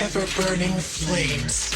ever-burning flames.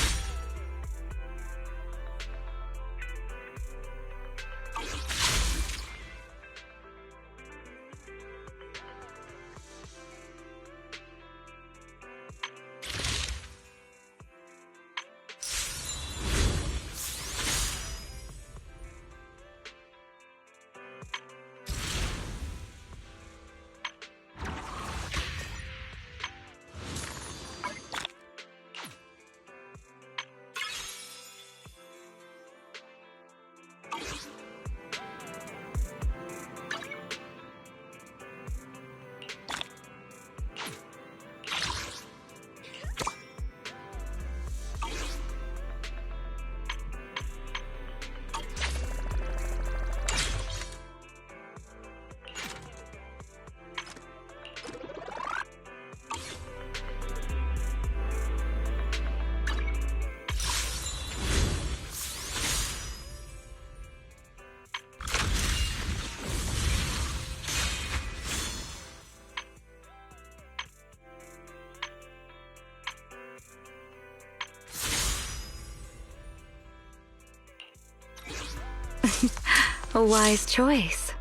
A wise choice.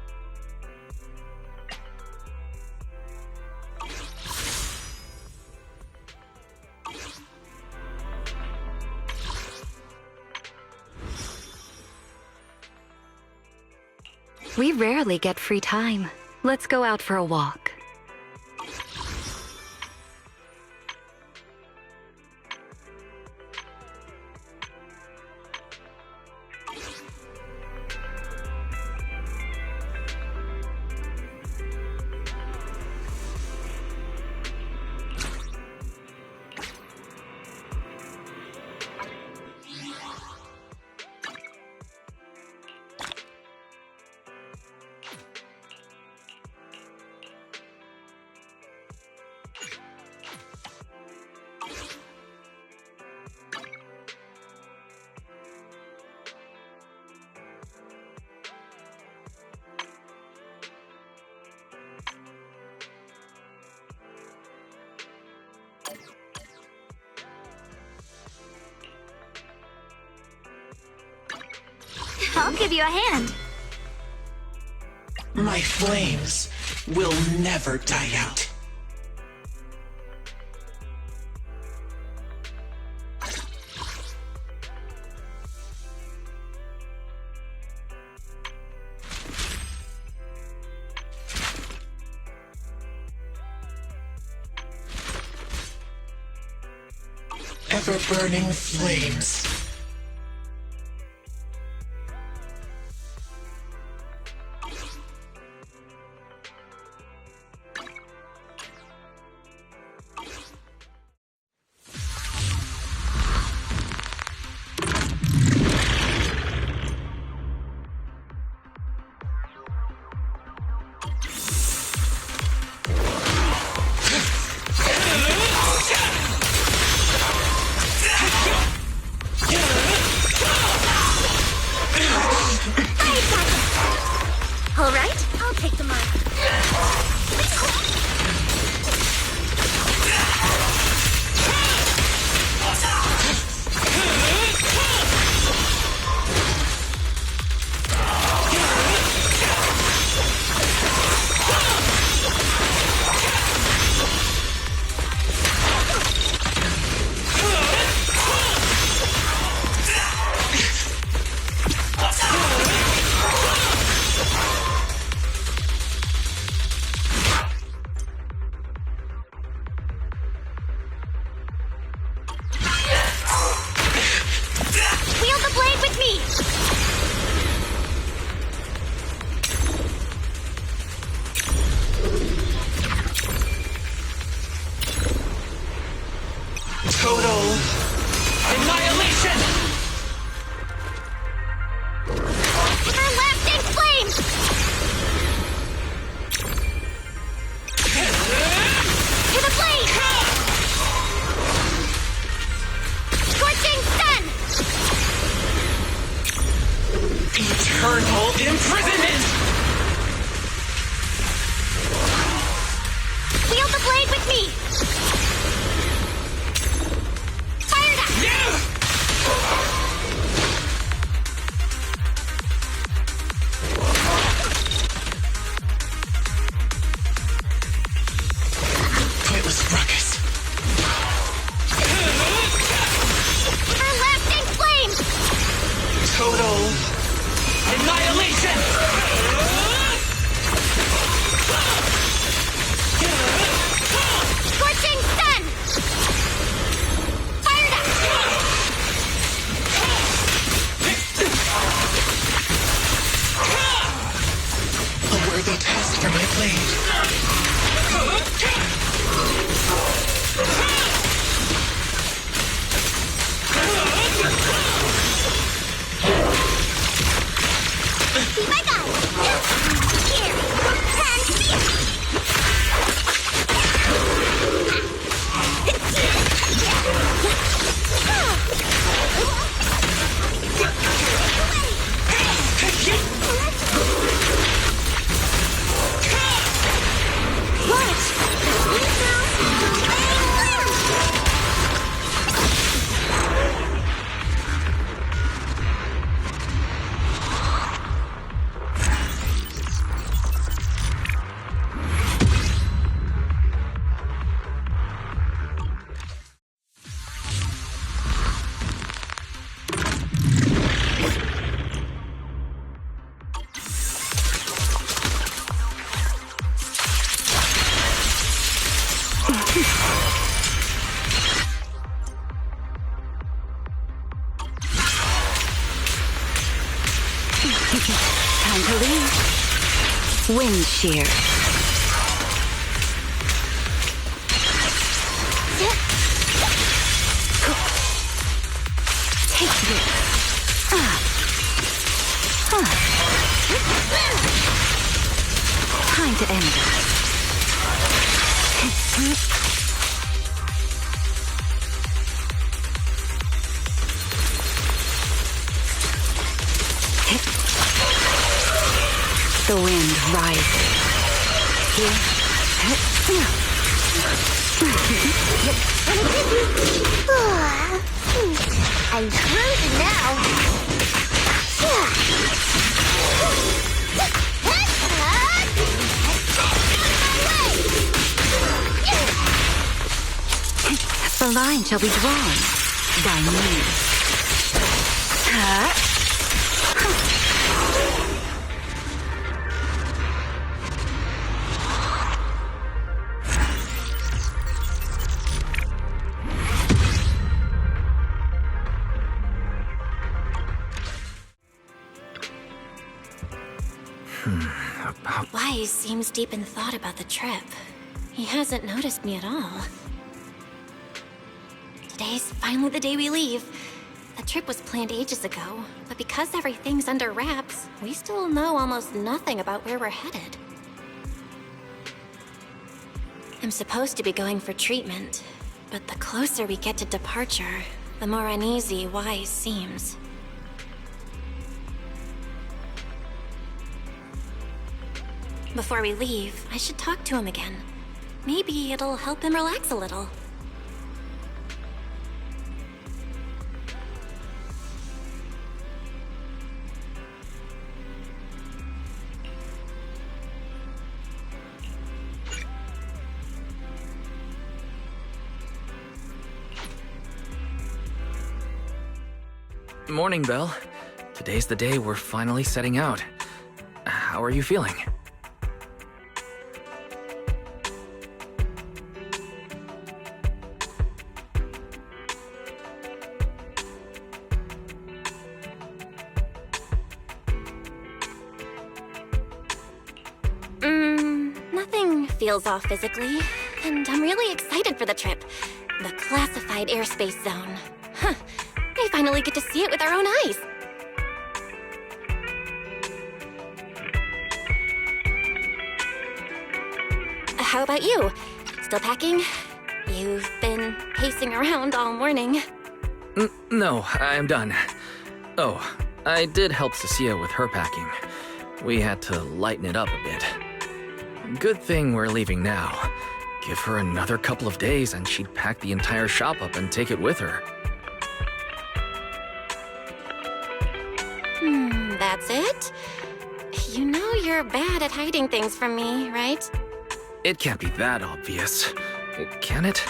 We rarely get free time. Let's go out for a walk. I'll give you a hand. My flames will never die out. Ever-burning flames. Wind shear. Take this. Time to end this. The wind rises. Here. I'm cruising now. The line shall be drawn by me. Wise seems deep in thought about the trip. He hasn't noticed me at all. Today's finally the day we leave. The trip was planned ages ago, but because everything's under wraps, we still know almost nothing about where we're headed. I'm supposed to be going for treatment, but the closer we get to departure, the more uneasy Wise seems. Before we leave, I should talk to him again. Maybe it'll help him relax a little. Morning, Belle. Today's the day we're finally setting out. How are you feeling? Nothing feels off physically, and I'm really excited for the trip. The classified airspace zone. Huh. We finally get to see it with our own eyes. How about you? Still packing? You've been pacing around all morning. No, I'm done. Oh, I did help Cecilia with her packing. We had to lighten it up a bit. Good thing we're leaving now. Give her another couple of days and she'd pack the entire shop up and take it with her. That's it? You know you're bad at hiding things from me, right? It can't be that obvious, can it?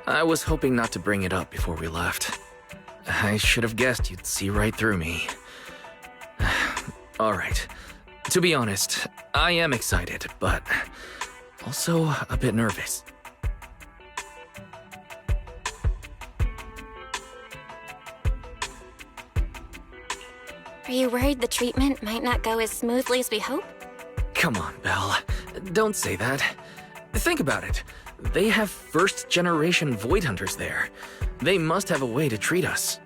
I was hoping not to bring it up before we left. I should have guessed you'd see right through me. All right. To be honest, I am excited, but also a bit nervous. Are you worried the treatment might not go as smoothly as we hope? Come on, Belle. Don't say that. Think about it. They have first-generation Void Hunters there. They must have a way to treat us.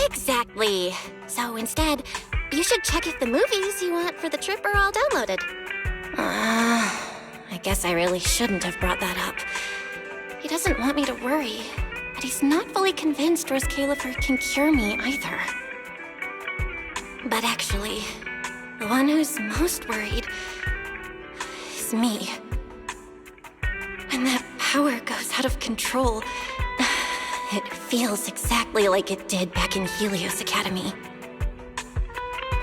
Exactly. So instead, you should check if the movies you want for the trip are all downloaded. I guess I really shouldn't have brought that up. He doesn't want me to worry, but he's not fully convinced Cognosphere can cure me either. But actually, the one who's most worried is me. When that power goes out of control, it feels exactly like it did back in Helios Academy.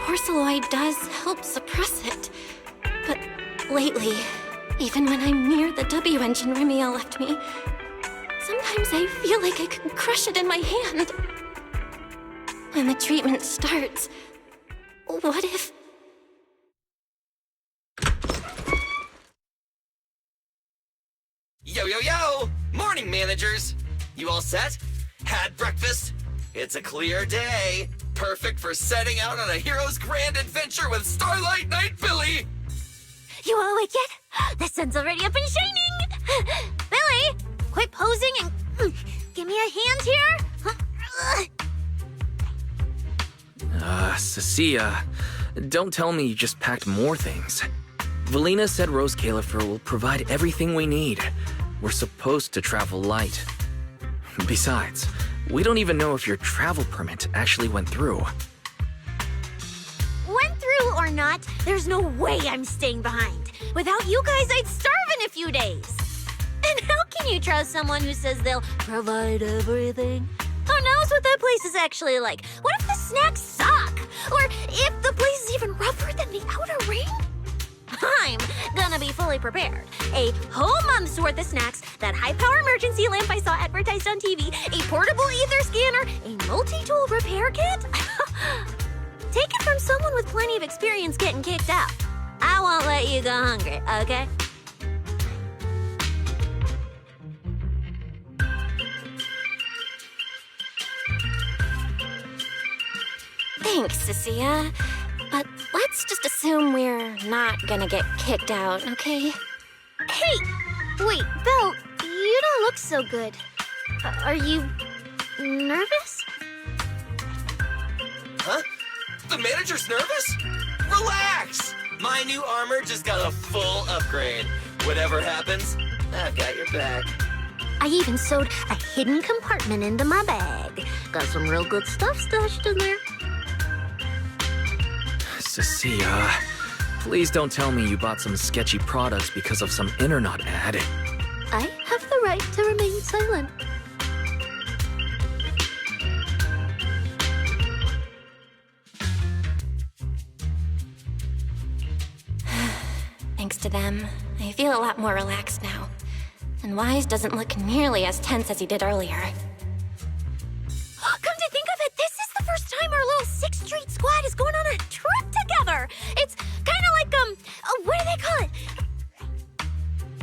Porceloid does help suppress it, but lately, even when I'm near the W engine Remiel left me, sometimes I feel like I can crush it in my hand. When the treatment starts, what if... Yo, yo, yo! Morning, managers! You all set? Had breakfast? It's a clear day. Perfect for setting out on a hero's grand adventure with Starlight Knight Billy! You all awake yet? The sun's already up and shining! Billy, quit posing and give me a hand here! Cecilia, don't tell me you just packed more things. Valina said Rose Califer will provide everything we need. We're supposed to travel light. Besides, we don't even know if your travel permit actually went through. Went through or not, there's no way I'm staying behind. Without you guys, I'd starve in a few days. And how can you trust someone who says they'll provide everything? Who knows what that place is actually like? What if the snacks suck? Or if the place is even rougher than the outer ring? I'm gonna be fully prepared. A whole month's worth of snacks, that high-power emergency lamp I saw advertised on TV, a portable ether scanner, a multi-tool repair kit. Take it from someone with plenty of experience getting kicked out. I won't let you go hungry, okay? Thanks, Cecilia. But let's just assume we're not gonna get kicked out, okay? Hey! Wait, Belle, you don't look so good. Are you nervous? Huh? The manager's nervous? Relax! My new armor just got a full upgrade. Whatever happens, I've got your back. I even sewed a hidden compartment into my bag. Got some real good stuff stashed in there. Cecilia, please don't tell me you bought some sketchy products because of some internet ad. I have the right to remain silent. Thanks to them, I feel a lot more relaxed now. And Wise doesn't look nearly as tense as he did earlier. Come to think of it, this is the first time our little 6th Street squad is going on a trip together. It's kind of like, what do they call it?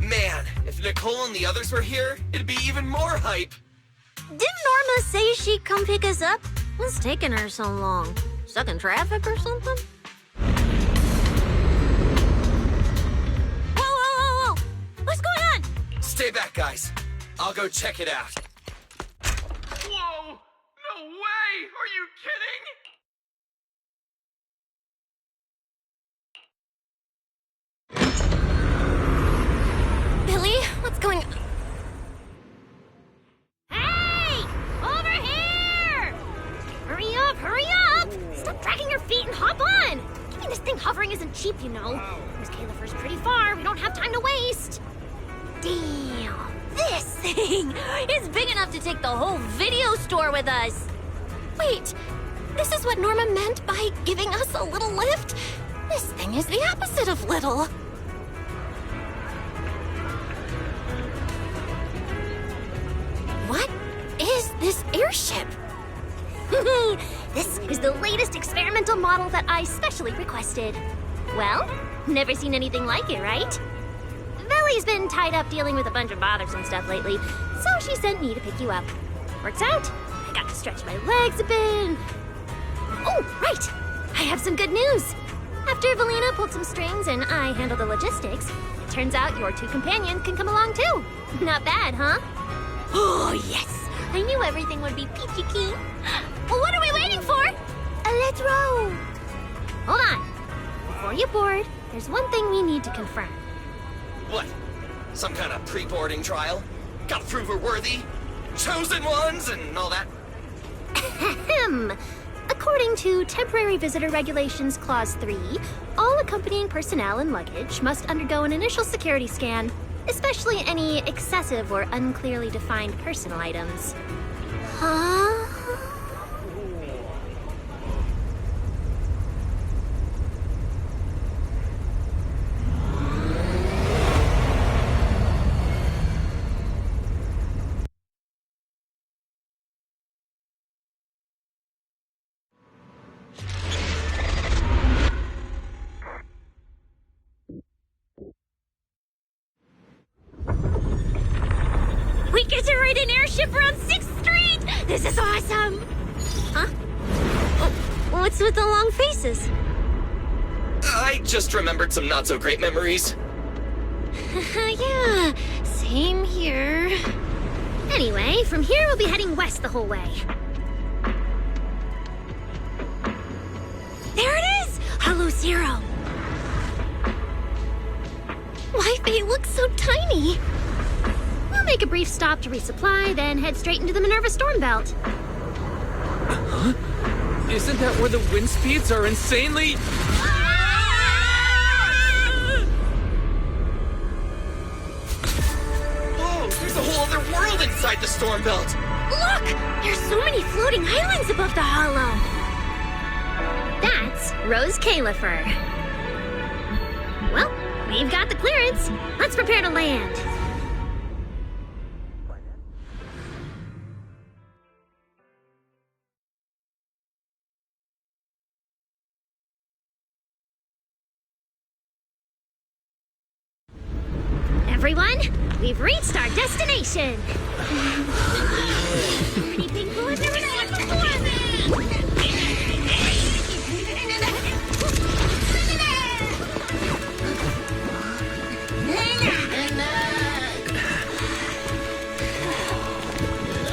Man, if Nicole and the others were here, it'd be even more hype. Didn't Norma say she'd come pick us up? What's taking her so long? Stuck in traffic or something? Whoa, whoa, whoa, whoa! What's going on? Stay back, guys. I'll go check it out. Whoa! No way! Are you kidding? Billy, what's going on? Hey! Over here! Hurry up, hurry up! Stop dragging your feet and hop on! Give me this thing hovering isn't cheap, you know. Miss Califer's pretty far. We don't have time to waste. Damn! This thing is big enough to take the whole video store with us. Wait, this is what Norma meant by giving us a little lift? This thing is the opposite of little. What is this airship? This is the latest experimental model that I specially requested. Well, never seen anything like it, right? Velly's been tied up dealing with a bunch of bothersome stuff lately, so she sent me to pick you up. Works out. I got to stretch my legs a bit. Oh, right! I have some good news. After Valina pulled some strings and I handled the logistics, it turns out your 2 companions can come along too. Not bad, huh? Oh, yes! I knew everything would be peachy keen. Well, what are we waiting for? Let's roll. Hold on. Before you board, there's one thing we need to confirm. What? Some kind of pre-boarding trial? Gotta prove we're worthy? Chosen ones and all that? Ahem. According to Temporary Visitor Regulations Clause 3, all accompanying personnel and luggage must undergo an initial security scan, especially any excessive or unclearly defined personal items. Huh? get to ride an airship around 6th Street! This is awesome! Huh? Oh, what's with the long faces? I just remembered some not-so-great memories. Yeah, same here. Anyway, from here we'll be heading west the whole way. There it is! Hollow Zero! Why, they look so tiny! We'll make a brief stop to resupply, then head straight into the Minerva Storm Belt. Huh? Isn't that where the wind speeds are insanely... Whoa, there's a whole other world inside the Storm Belt! Look! There's so many floating islands above the hollow! That's Rose Califer. Well, we've got the clearance. Let's prepare to land. Everyone, we've reached our destination. Anything cool I've never seen before?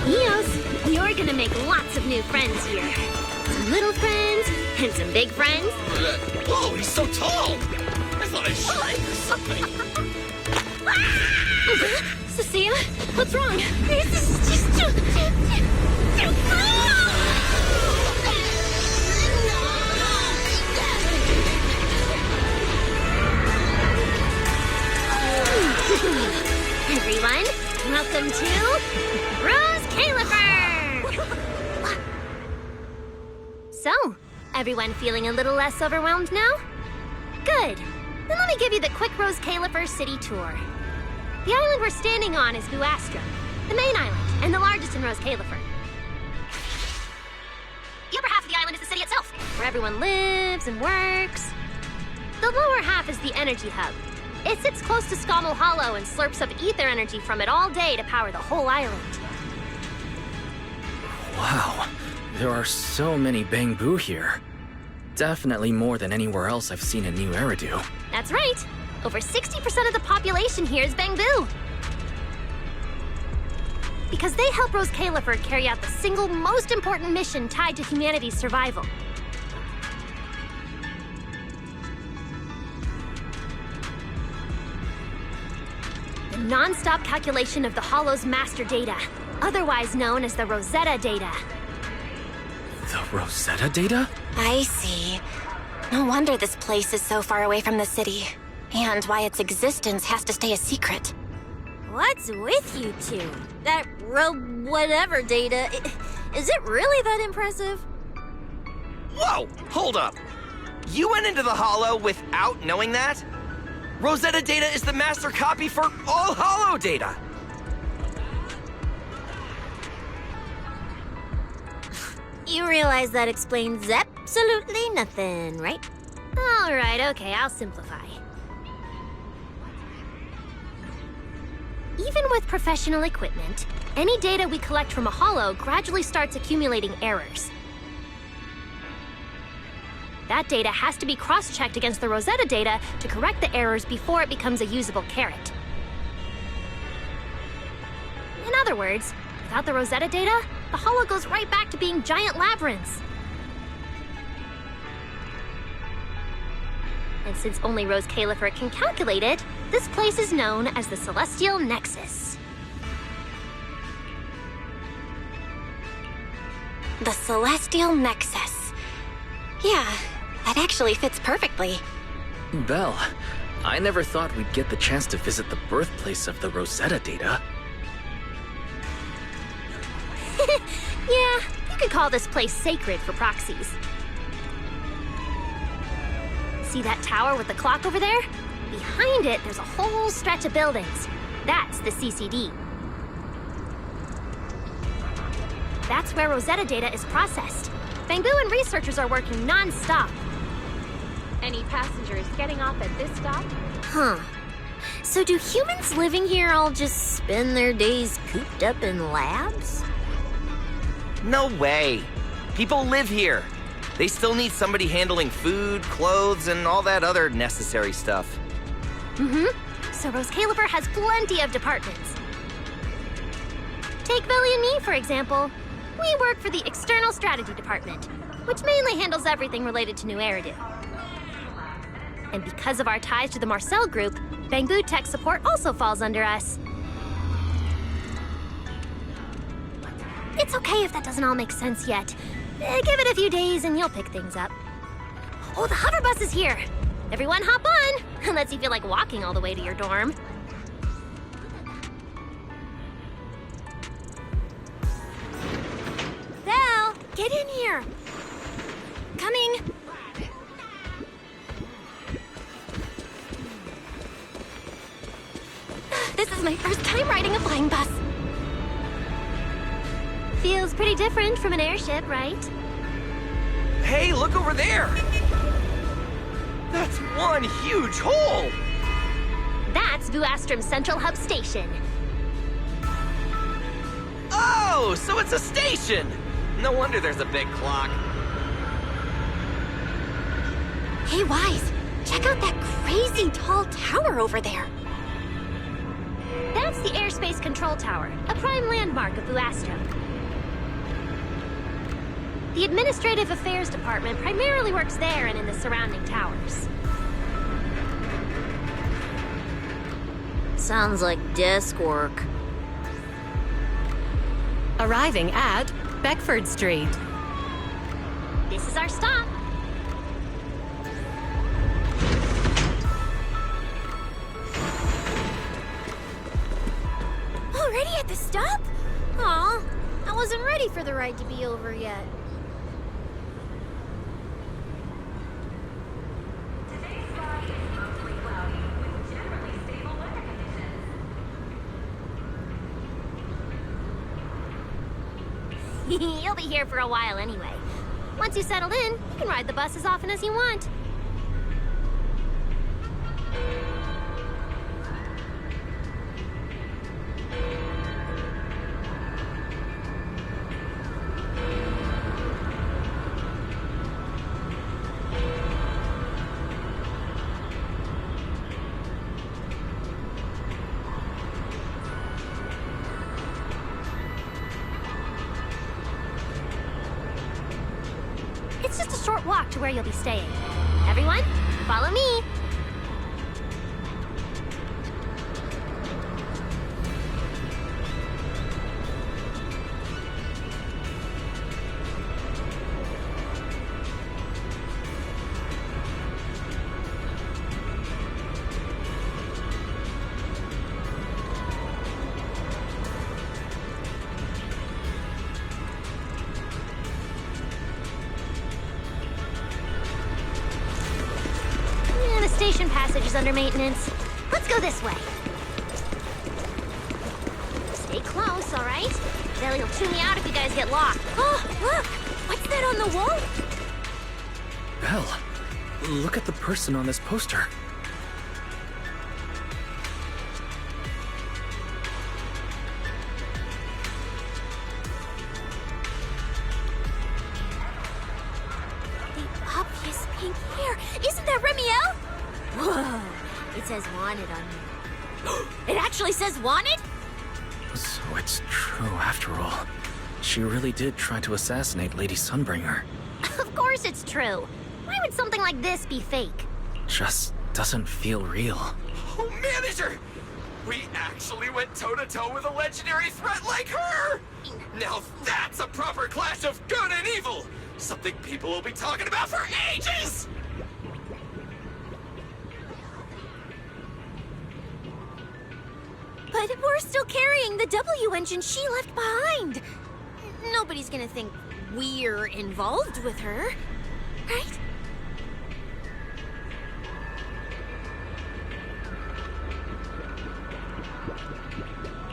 Eos, you're gonna make lots of new friends here. Some little friends and some big friends. Whoa, he's so tall! I thought I shrank or something. Cecilia, what's wrong? This is just too cool! Everyone, welcome to Rose Califer! So, everyone feeling a little less overwhelmed now? Good. Then let me give you the quick Rose Califer city tour. The island we're standing on is Guastra, the main island, and the largest in Rose Califer. The upper half of the island is the city itself, where everyone lives and works. The lower half is the energy hub. It sits close to Scommel Hollow and slurps up ether energy from it all day to power the whole island. Wow, there are so many Bangbu here. Definitely more than anywhere else I've seen in New Eridu. That's right. Over 60% of the population here is Bangbu. Because they help Rose Califer carry out the single most important mission tied to humanity's survival. The non-stop calculation of the Hollow's master data, otherwise known as the Rosetta data. The Rosetta data? I see. No wonder this place is so far away from the city. And why its existence has to stay a secret. What's with you two? That whatever data, is it really that impressive? Whoa, hold up. You went into the Hollow without knowing that? Rosetta data is the master copy for all Hollow data. You realize that explains absolutely nothing, right? All right, okay, I'll simplify. Even with professional equipment, any data we collect from a hollow gradually starts accumulating errors. That data has to be cross-checked against the Rosetta data to correct the errors before it becomes a usable carrot. In other words, without the Rosetta data, the hollow goes right back to being giant labyrinths. And since only Rose Califer can calculate it, this place is known as the Celestial Nexus. The Celestial Nexus. Yeah, that actually fits perfectly. Belle, I never thought we'd get the chance to visit the birthplace of the Rosetta data. Yeah, you could call this place sacred for proxies. See that tower with the clock over there? Behind it, there's a whole stretch of buildings. That's the CCD. That's where Rosetta data is processed. Bangbu and researchers are working non-stop. Any passengers getting off at this stop? Huh. So do humans living here all just spend their days cooped up in labs? No way. People live here. They still need somebody handling food, clothes, and all that other necessary stuff. So Rose Caliber has plenty of departments. Take Belly and me, for example. We work for the External Strategy Department, which mainly handles everything related to New Eridu. And because of our ties to the Marcel Group, Bamboo Tech Support also falls under us. It's okay if that doesn't all make sense yet. Give it a few days and you'll pick things up. Oh, the hover bus is here! Everyone hop on, unless you feel like walking all the way to your dorm. Val, get in here! Coming! This is my first time riding a flying bus. Feels pretty different from an airship, right? Hey, look over there! That's one huge hole! That's Vuastrum's Central Hub Station. Oh, so it's a station! No wonder there's a big clock. Hey, Wise, check out that crazy tall tower over there. That's the Airspace Control Tower, a prime landmark of Vuastrum. The Administrative Affairs Department primarily works there and in the surrounding towers. Sounds like desk work. Arriving at Beckford Street. This is our stop. Already at the stop? Aw, I wasn't ready for the ride to be over yet. You'll be here for a while anyway. Once you settle in, you can ride the bus as often as you want. It's just a short walk to where you'll be staying. Everyone, follow me. The station passage is under maintenance. Let's go this way. Stay close, all right? Belly will chew me out if you guys get lost. Oh, look! What's that on the wall? Belle, look at the person on this poster. The obvious pink hair. Isn't that Remiel? Whoa, it says wanted on me. It actually says wanted? So it's true after all. She really did try to assassinate Lady Sunbringer. Of course it's true. Why would something like this be fake? Just doesn't feel real. Oh, manager! We actually went toe-to-toe with a legendary threat like her! Now that's a proper clash of good and evil! Something people will be talking about for ages! But we're still carrying the W engine she left behind. Nobody's gonna think we're involved with her, right?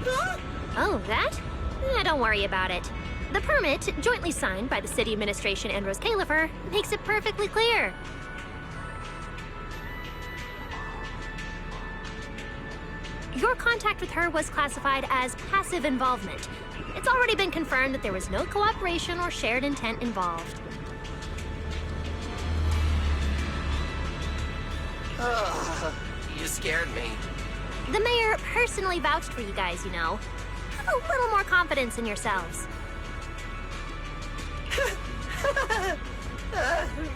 Huh? Oh, that? Don't worry about it. The permit, jointly signed by the city administration and Rose Califer, makes it perfectly clear. Your contact with her was classified as passive involvement. It's already been confirmed that there was no cooperation or shared intent involved. You scared me. The mayor personally vouched for you guys, you know. Have a little more confidence in yourselves.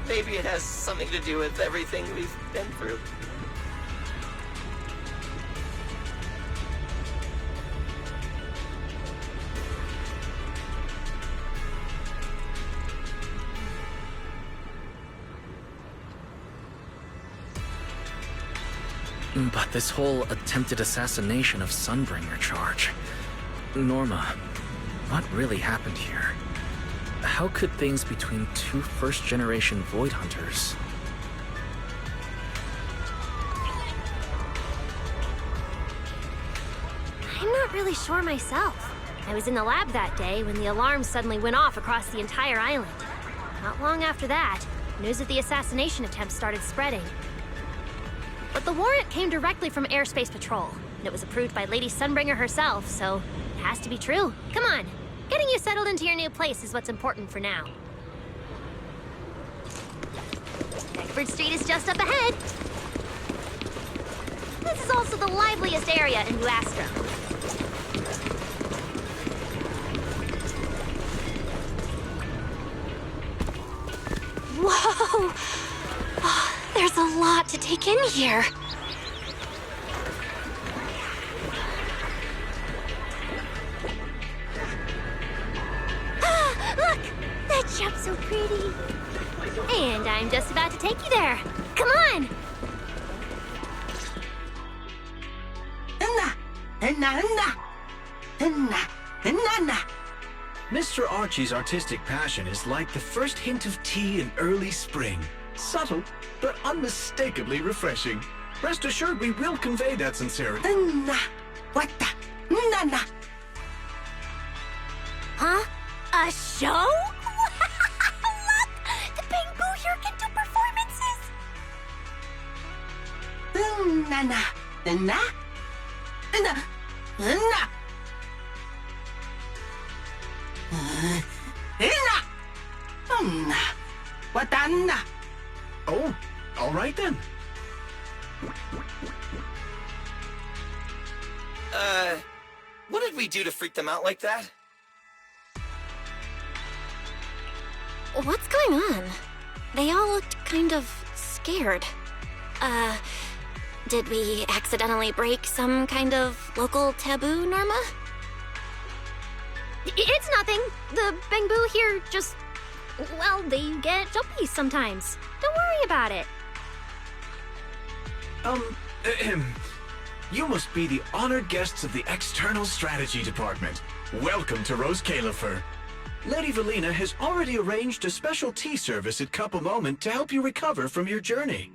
Maybe it has something to do with everything we've been through. But this whole attempted assassination of Sunbringer charge... Norma, what really happened here? How could things between two first-generation Void Hunters... I'm not really sure myself. I was in the lab that day when the alarm suddenly went off across the entire island. Not long after that, news of the assassination attempt started spreading. But the warrant came directly from Airspace Patrol, and it was approved by Lady Sunbringer herself, so it has to be true. Come on, getting you settled into your new place is what's important for now. Beckford Street is just up ahead. This is also the liveliest area in New Astro. Whoa! Oh, there's a lot to take in here. Ah, look! That jump's so pretty. And I'm just about to take you there. Come on! Mr. Archie's artistic passion is like the first hint of tea in early spring. Subtle, but unmistakably refreshing. Rest assured we will convey that sincerity. Huh? A show? Look! The Bamboo here can do performances! Oh, all right then. What did we do to freak them out like that? What's going on? They all looked kind of scared. Did we accidentally break some kind of local taboo, Norma? It's nothing. The Bamboo here just... well, they get jumpy sometimes. Don't worry about it. You must be the honored guests of the External Strategy Department. Welcome to Rose Califer. Lady Valina has already arranged a special tea service at Cup a Moment to help you recover from your journey.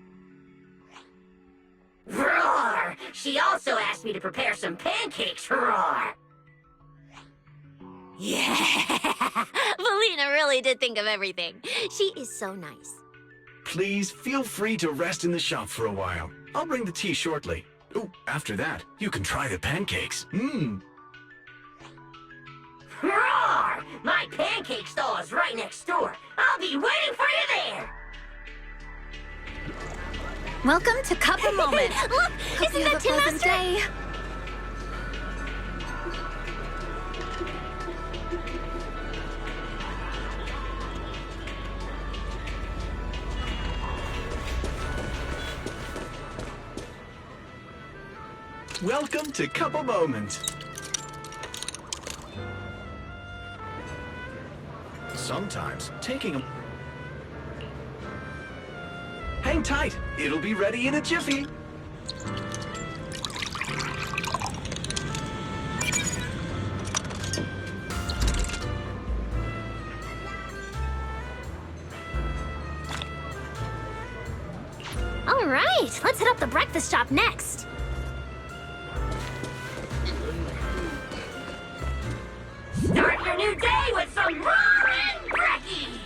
Roar! She also asked me to prepare some pancakes, roar! Yeah! Valina really did think of everything. She is so nice. Please feel free to rest in the shop for a while. I'll bring the tea shortly. Oh, after that, you can try the pancakes. Roar! My pancake stall is right next door. I'll be waiting for you there! Welcome to Cup a Moment. Look! Isn't that Tim Master? Day. Welcome to Cup a Moment. Sometimes taking a... Hang tight, it'll be ready in a jiffy. All right, let's hit up the breakfast shop next. Start your new day with some roaring brekkies!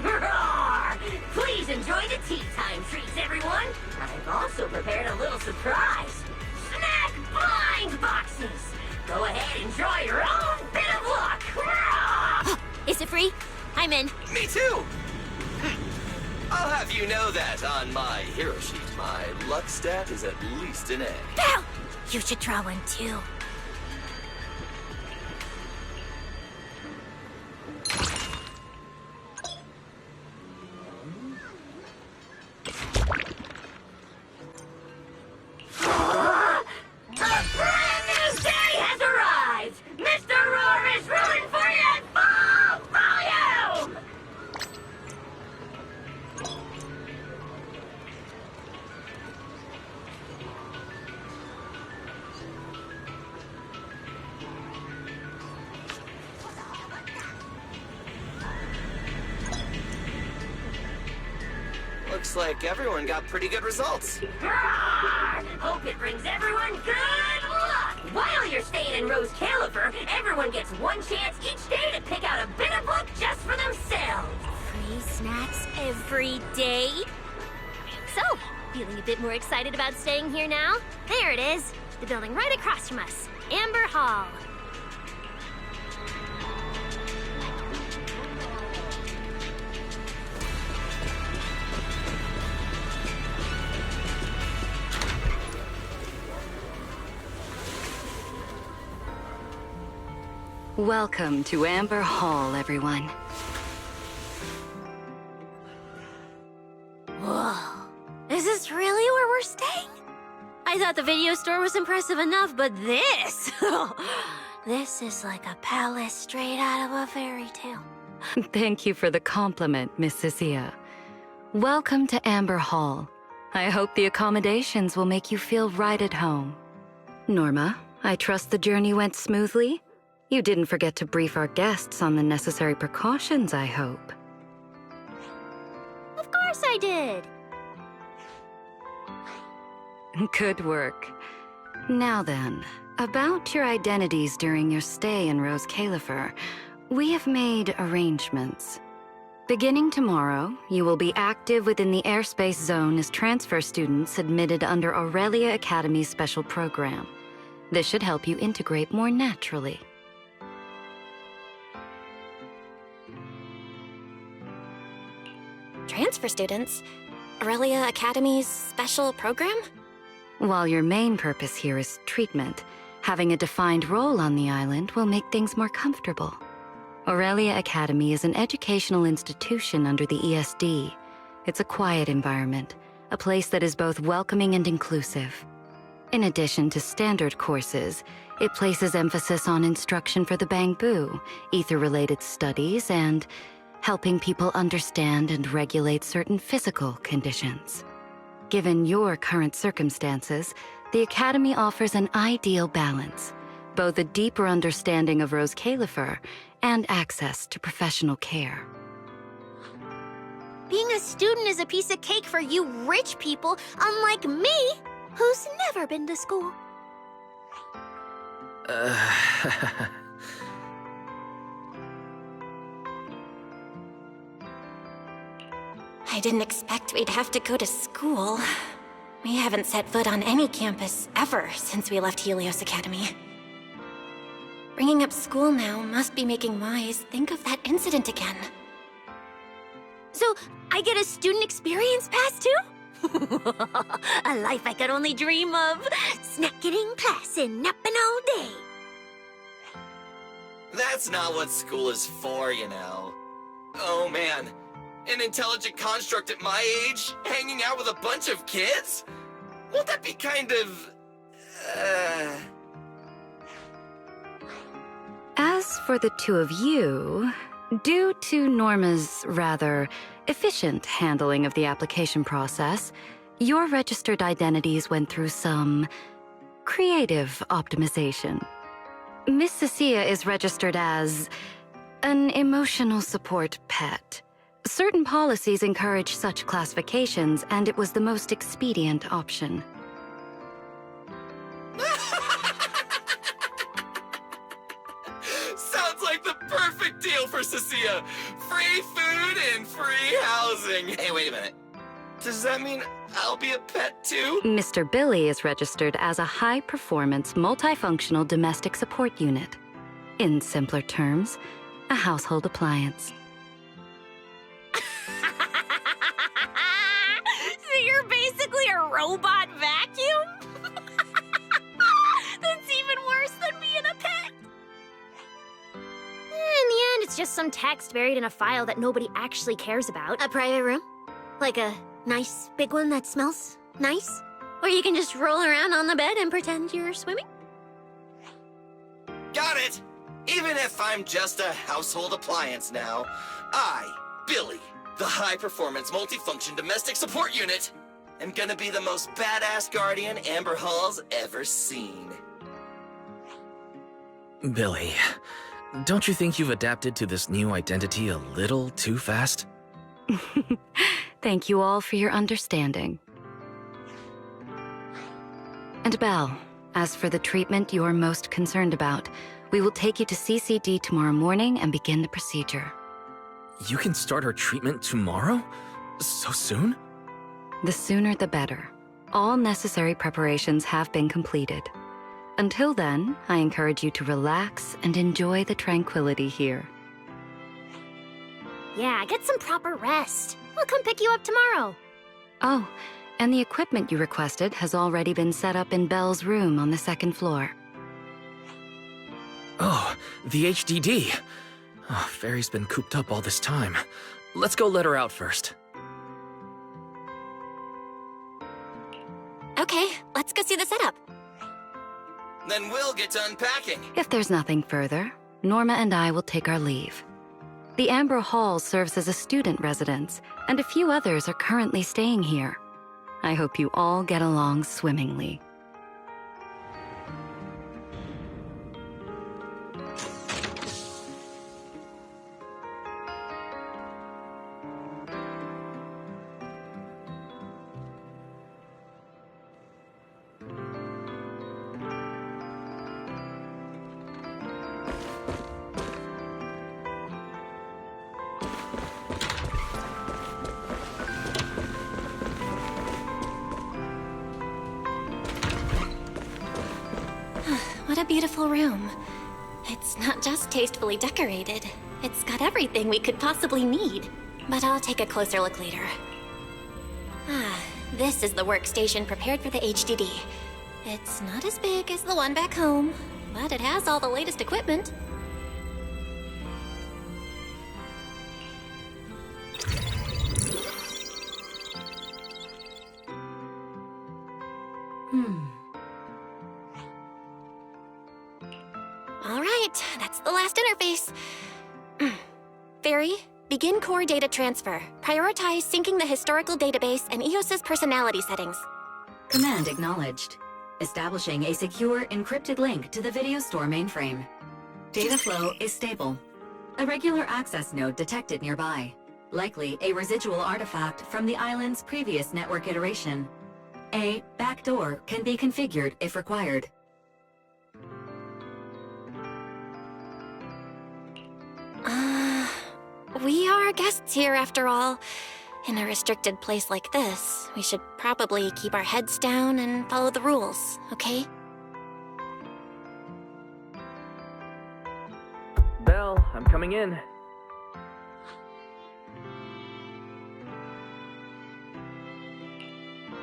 Roar! Please enjoy the tea time treats, everyone! I'm I've also prepared a little surprise. Snack blind boxes! Go ahead, enjoy your own bit of luck! Is it free? I'm in. Me too! I'll have you know that on my hero sheet, my luck stat is at least an A. Ow! You should draw one too. A brand new day has arrived! Mr. Roar is ruling for you at full volume! Looks like everyone got pretty good results. Roar! Hope it brings everyone good luck! While you're staying in Rose Califer, everyone gets one chance each day to pick out a bit of luck just for themselves! Free snacks every day? So, feeling a bit more excited about staying here now? There it is. The building right across from us. Amber Hall. Welcome to Amber Hall, everyone. Whoa. Is this really where we're staying? I thought the video store was impressive enough, but this... this is like a palace straight out of a fairy tale. Thank you for the compliment, Miss Cecilia. Welcome to Amber Hall. I hope the accommodations will make you feel right at home. Norma, I trust the journey went smoothly? You didn't forget to brief our guests on the necessary precautions, I hope. Of course I did. Good work. Now then, about your identities during your stay in Rose Califer, we have made arrangements. Beginning tomorrow, you will be active within the airspace zone as transfer students admitted under Aurelia Academy's special program. This should help you integrate more naturally. Transfer students? Aurelia Academy's special program? While your main purpose here is treatment, having a defined role on the island will make things more comfortable. Aurelia Academy is an educational institution under the ESD. It's a quiet environment, a place that is both welcoming and inclusive. In addition to standard courses, it places emphasis on instruction for the Bangbu, ether-related studies, and helping people understand and regulate certain physical conditions. Given your current circumstances, the Academy offers an ideal balance, both a deeper understanding of Rose Califer and access to professional care. Being a student is a piece of cake for you rich people, unlike me, who's never been to school. I didn't expect we'd have to go to school. We haven't set foot on any campus ever since we left Helios Academy. Bringing up school now must be making Wise think of that incident again. So, I get a student experience pass too? A life I could only dream of. Snacking in class and napping all day. That's not what school is for, you know. Oh man, an intelligent construct at my age, hanging out with a bunch of kids? Won't that be kind of... As for the two of you, due to Norma's rather efficient handling of the application process, your registered identities went through some creative optimization. Miss Cecilia is registered as an emotional support pet. Certain policies encourage such classifications, and it was the most expedient option. Sounds like the perfect deal for Cecilia. Free food and free housing. Hey, wait a minute. Does that mean I'll be a pet too? Mr. Billy is registered as a high-performance, multifunctional domestic support unit. In simpler terms, a household appliance. So you're basically a robot vacuum? That's even worse than being a pet. In the end, it's just some text buried in a file that nobody actually cares about. A private room? Like a nice big one that smells nice? Or you can just roll around on the bed and pretend you're swimming? Got it! Even if I'm just a household appliance now, I, Billy, the high-performance multifunction domestic support unit, am gonna be the most badass guardian Amber Hall's ever seen. Billy, don't you think you've adapted to this new identity a little too fast? Thank you all for your understanding. And Belle, as for the treatment you're most concerned about, we will take you to CCD tomorrow morning and begin the procedure. You can start our treatment tomorrow? So soon? The sooner the better. All necessary preparations have been completed. Until then, I encourage you to relax and enjoy the tranquility here. Yeah, get some proper rest. We'll come pick you up tomorrow. Oh, and the equipment you requested has already been set up in Belle's room on the second floor. Oh, the HDD. Oh, Fairy's been cooped up all this time. Let's go let her out first. Okay, let's go see the setup. Then we'll get to unpacking. If there's nothing further, Norma and I will take our leave. The Amber Hall serves as a student residence, and a few others are currently staying here. I hope you all get along swimmingly. What a beautiful room. It's not just tastefully decorated. It's got everything we could possibly need. But I'll take a closer look later. This is the workstation prepared for the HDD. It's not as big as the one back home, but it has all the latest equipment. All right, that's the last interface. Fairy, begin core data transfer. Prioritize syncing the historical database and EOS's personality settings. Command acknowledged. Establishing a secure, encrypted link to the video store mainframe. Data flow is stable. A regular access node detected nearby. Likely a residual artifact from the island's previous network iteration. A backdoor can be configured if required. We are guests here after all. In a restricted place like this, we should probably keep our heads down and follow the rules, okay? Belle, I'm coming in.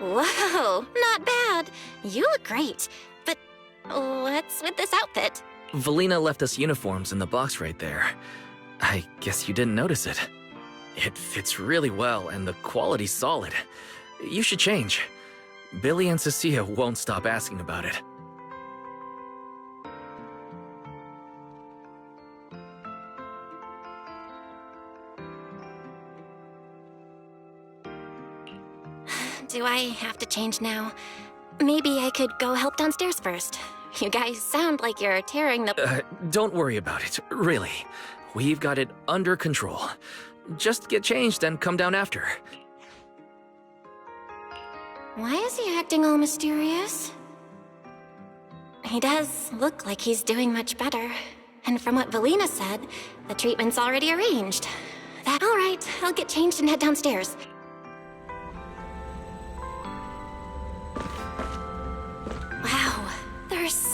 Whoa, not bad. You look great. But what's with this outfit? Valina left us uniforms in the box right there. I guess you didn't notice it. It fits really well and the quality's solid. You should change. Billy and Cecilia won't stop asking about it. Do I have to change now? Maybe I could go help downstairs first. You guys sound like you're tearing the... Don't worry about it, really. We've got it under control. Just get changed and come down after. Why is he acting all mysterious? He does look like he's doing much better. And from what Valina said, the treatment's already arranged. All right, I'll get changed and head downstairs.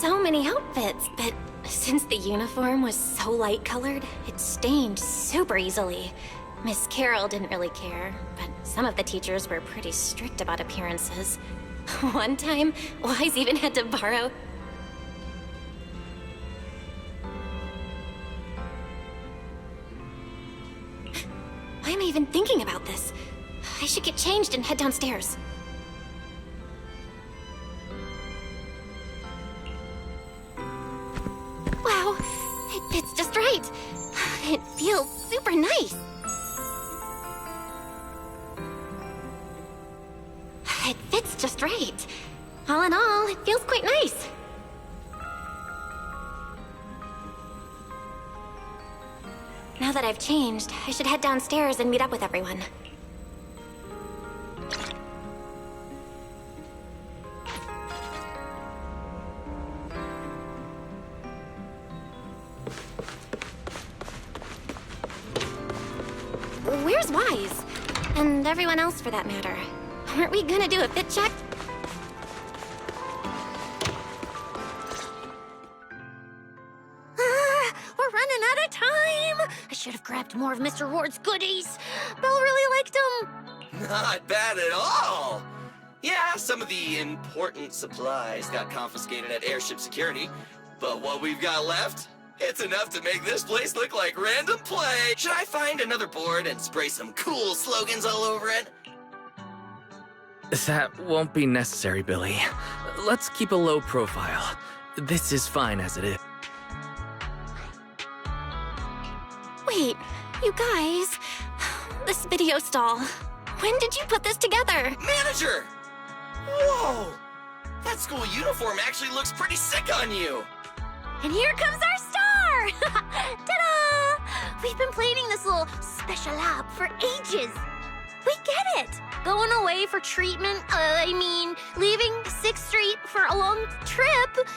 so many outfits, but since the uniform was so light-colored, it stained super easily. Miss Carroll didn't really care, but some of the teachers were pretty strict about appearances. One time, Wise even had to borrow... Why am I even thinking about this? I should get changed and head downstairs. Wow, it fits just right. It feels super nice. It fits just right. All in all, it feels quite nice. Now that I've changed, I should head downstairs and meet up with everyone. Where's Wise? And everyone else for that matter. Weren't we gonna do a fit check? We're running out of time! I should have grabbed more of Mr. Ward's goodies. Belle really liked them. Not bad at all! Yeah, some of the important supplies got confiscated at airship security, but what we've got left, it's enough to make this place look like random play. Should I find another board and spray some cool slogans all over it? That won't be necessary, Billy. Let's keep a low profile. This is fine as it is. Wait, you guys. This video stall. When did you put this together? Manager! Whoa! That school uniform actually looks pretty sick on you! And here comes our star! Ta-da! We've been planning this little special lab for ages. We get it! Going away for treatment, leaving 6th Street for a long trip.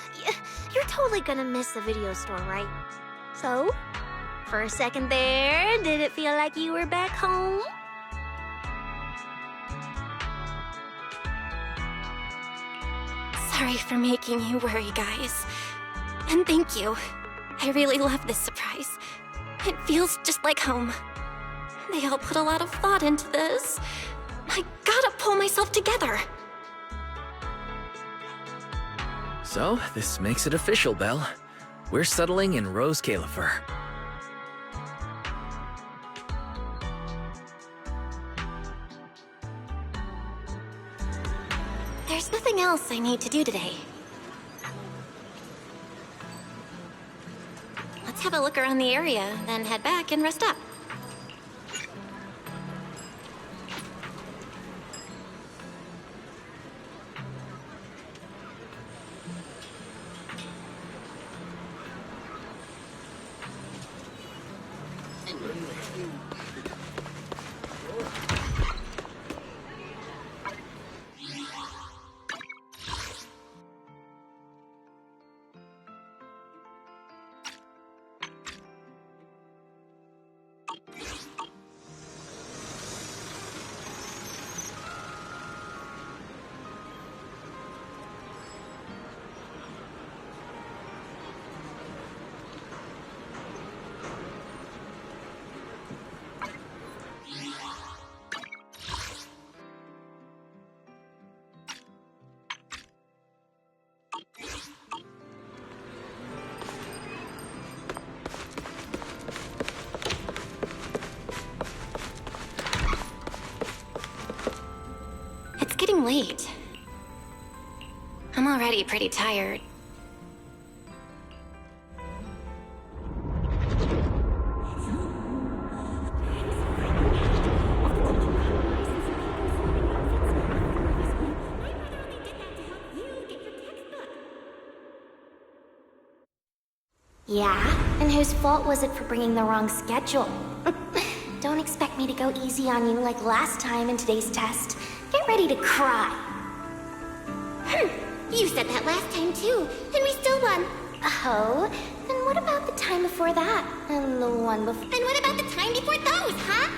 You're totally gonna miss the video store, right? So, for a second there, did it feel like you were back home? Sorry for making you worry, guys. And thank you. I really love this surprise. It feels just like home. They all put a lot of thought into this. I gotta pull myself together. So, this makes it official, Belle. We're settling in Rose Califer. There's nothing else I need to do today. Let's have a look around the area, then head back and rest up. Getting late. I'm already pretty tired. Yeah? And whose fault was it for bringing the wrong schedule? Don't expect me to go easy on you like last time in today's test. Get ready to cry. You said that last time too, and we still won. Oh? Then what about the time before that? And the one before... And what about the time before those, huh?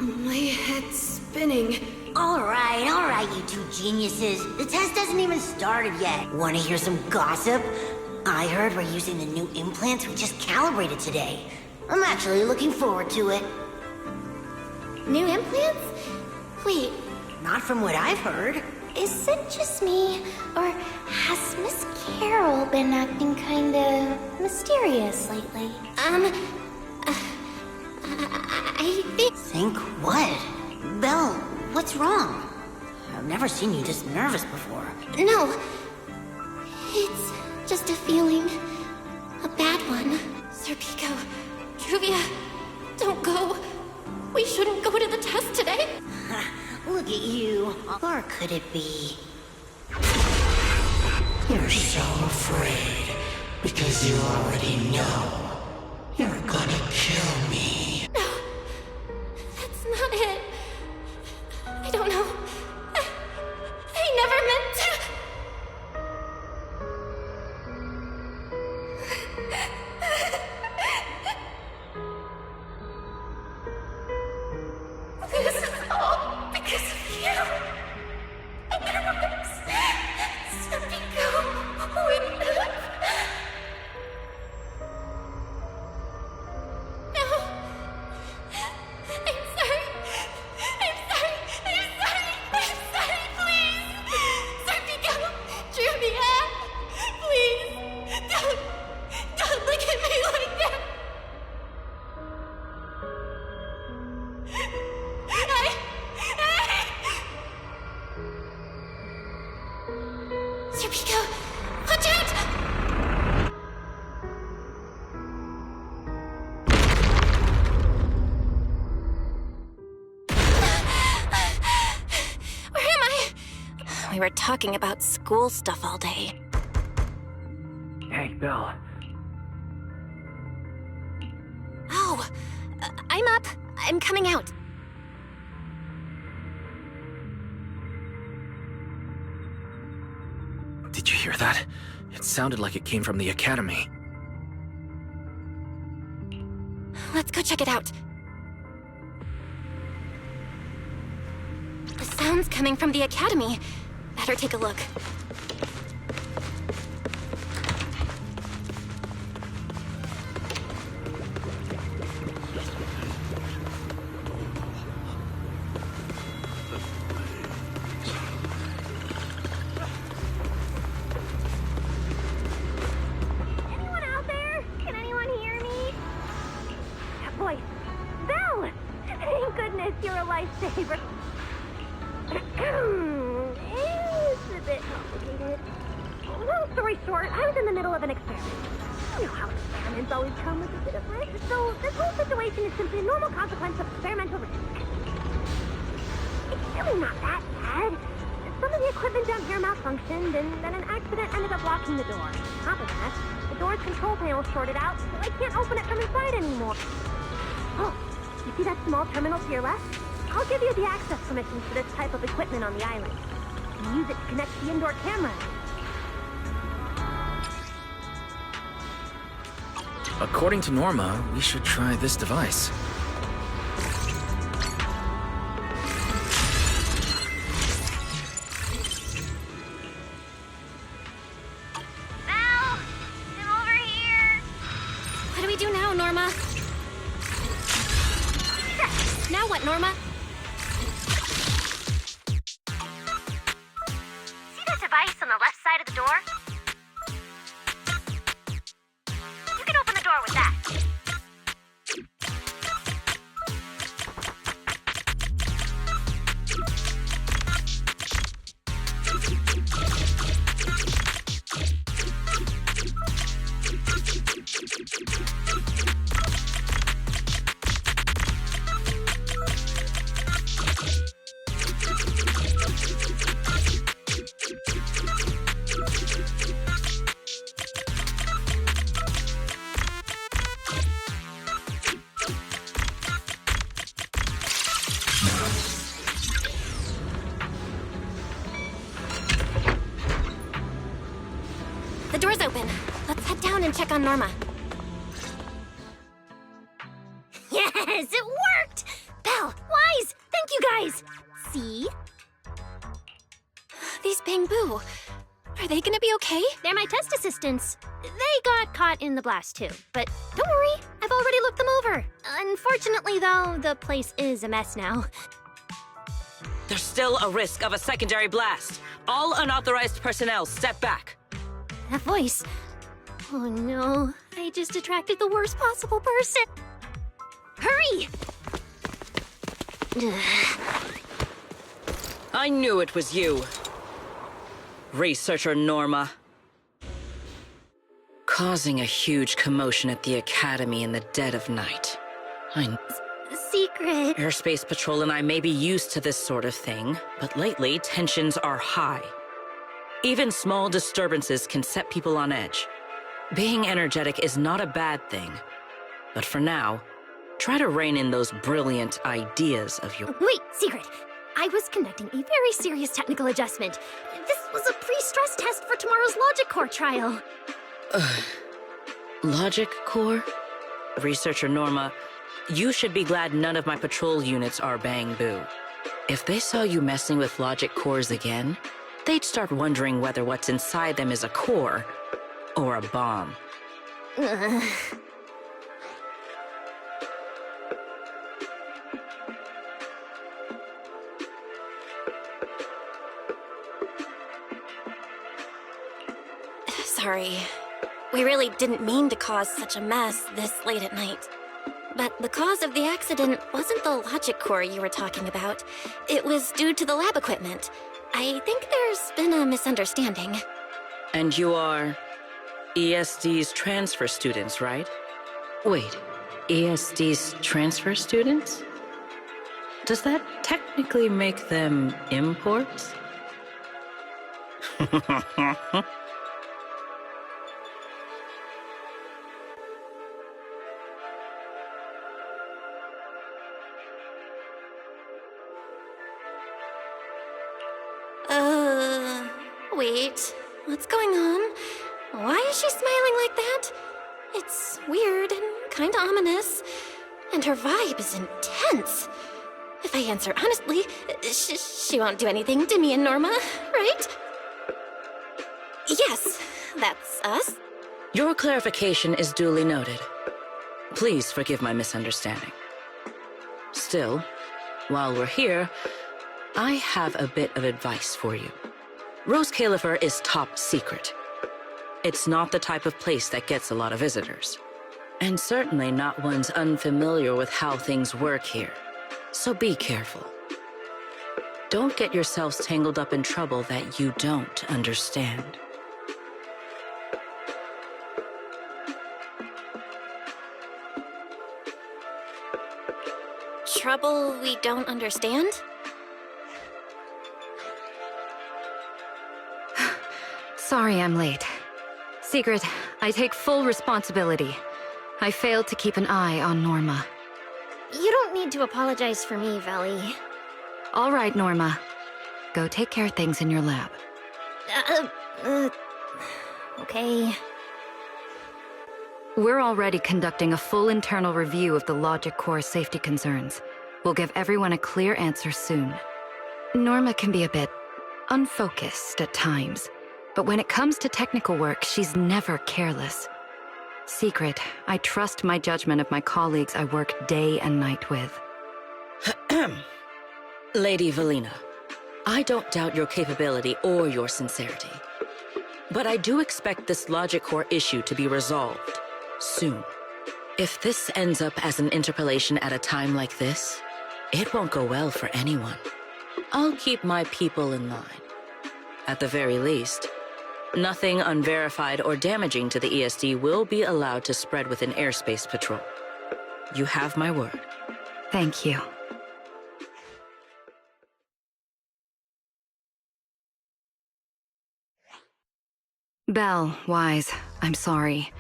My head's spinning. All right, you two geniuses. The test hasn't even started yet. Want to hear some gossip? I heard we're using the new implants we just calibrated today. I'm actually looking forward to it. New implants? Wait, Not from what I've heard. is it just me? Or has Miss Carol been acting kinda mysterious lately? I think... Think what? Belle, what's wrong? I've never seen you this nervous before. No. It's just a feeling. A bad one. Sir Pico, Truvia, don't go. We shouldn't go to the test today. Look at you. Or could it be? You're so afraid because you already know you're gonna kill me. No, that's not it. I don't know. I never meant to. This is all because of you. Otherwise, Sir Pico wouldn't have. No. I'm sorry. I'm sorry. I'm sorry. I'm sorry. Please. Sir Pico, Truvia, please. Don't look at me like that. Sir Pico, watch out! Where am I? We were talking about school stuff all day. Hey, Belle. Oh, I'm up. I'm coming out. Did you hear that? It sounded like it came from the academy. Let's go check it out. The sound's coming from the academy. Better take a look. Anyone out there? Can anyone hear me? Boy, Belle! Thank goodness you're a lifesaver. It's a bit complicated. Long story short, I was in the middle of an experiment. You know how experiments always come with a bit of risk, so this whole situation is simply a normal consequence of experimental risk. It's really not that bad. Some of the equipment down here malfunctioned, and then an accident ended up locking the door. On top of that, the door's control panel shorted out, so I can't open it from inside anymore. Oh, you see that small terminal to your left? I'll give you the access permissions for this type of equipment on the island. You can use it to connect to the indoor camera. According to Norma, we should try this device. Belle! I'm over here! What do we do now, Norma? Now what, Norma? See that device on the left side of the door? You can open the door with that. The door's open. Let's head down and check on Norma. Yes, it worked! Belle, Wise, thank you guys! See? These bamboo. Are they gonna be okay? They're my test assistants. They got caught in the blast too, but don't worry, I've already looked them over. Unfortunately though, the place is a mess now. There's still a risk of a secondary blast. All unauthorized personnel, step back. That voice. Oh no, I just attracted the worst possible person. Hurry! I knew it was you. Researcher Norma. Causing a huge commotion at the Academy in the dead of night. Secret. Airspace Patrol and I may be used to this sort of thing, but lately tensions are high. Even small disturbances can set people on edge. Being energetic is not a bad thing, but for now, try to rein in those brilliant ideas of yours. Wait, Secret. I was conducting a very serious technical adjustment. This was a pre-stress test for tomorrow's Logic Core trial. Logic Core? Researcher Norma, you should be glad none of my patrol units are Bang Boo. If they saw you messing with Logic Cores again, they'd start wondering whether what's inside them is a core or a bomb. Sorry. We really didn't mean to cause such a mess this late at night. But the cause of the accident wasn't the logic core you were talking about. It was due to the lab equipment. I think there's been a misunderstanding. And you are ESD's transfer students, right? Wait, ESD's transfer students? Does that technically make them imports? Wait, what's going on? Why is she smiling like that? It's weird and kinda ominous. And her vibe is intense. If I answer honestly, she won't do anything to me and Norma, right? Yes, that's us. Your clarification is duly noted. Please forgive my misunderstanding. Still, while we're here, I have a bit of advice for you. Rose Califer is top secret. It's not the type of place that gets a lot of visitors. And certainly not ones unfamiliar with how things work here. So be careful. Don't get yourselves tangled up in trouble that you don't understand. Trouble we don't understand? Sorry I'm late. Secret, I take full responsibility. I failed to keep an eye on Norma. You don't need to apologize for me, Valley. All right, Norma. Go take care of things in your lab. Okay. We're already conducting a full internal review of the Logic Core safety concerns. We'll give everyone a clear answer soon. Norma can be a bit unfocused at times, but when it comes to technical work, she's never careless. Secret, I trust my judgment of my colleagues I work day and night with. Lady Valina, I don't doubt your capability or your sincerity. But I do expect this Logic Core issue to be resolved soon. If this ends up as an interpolation at a time like this, it won't go well for anyone. I'll keep my people in line. At the very least, nothing unverified or damaging to the ESD will be allowed to spread within Airspace Patrol. You have my word. Thank you. Belle, Wise, I'm sorry.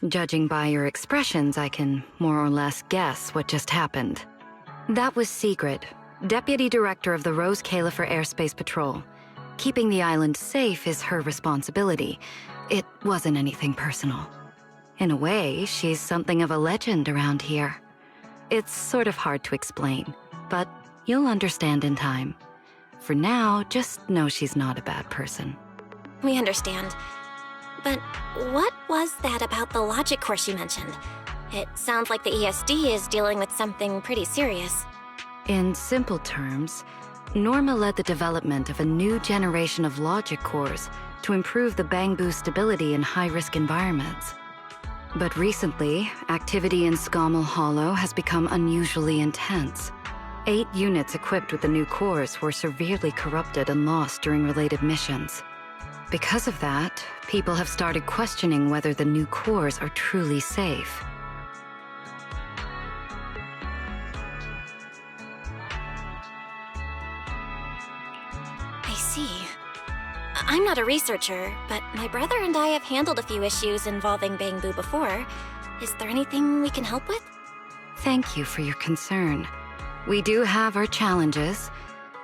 Judging by your expressions, I can more or less guess what just happened. That was Secret, Deputy Director of the Rose Califer Airspace Patrol. Keeping the island safe is her responsibility. It wasn't anything personal. In a way, she's something of a legend around here. It's sort of hard to explain, but you'll understand in time. For now, just know she's not a bad person. We understand. But what was that about the logic course you mentioned? It sounds like the ESD is dealing with something pretty serious. In simple terms, Norma led the development of a new generation of logic cores to improve the Bangbu stability in high-risk environments. But recently, activity in Scommel Hollow has become unusually intense. 8 units equipped with the new cores were severely corrupted and lost during related missions. Because of that, people have started questioning whether the new cores are truly safe. I see. I'm not a researcher, but my brother and I have handled a few issues involving Bangbu before. Is there anything we can help with? Thank you for your concern. We do have our challenges,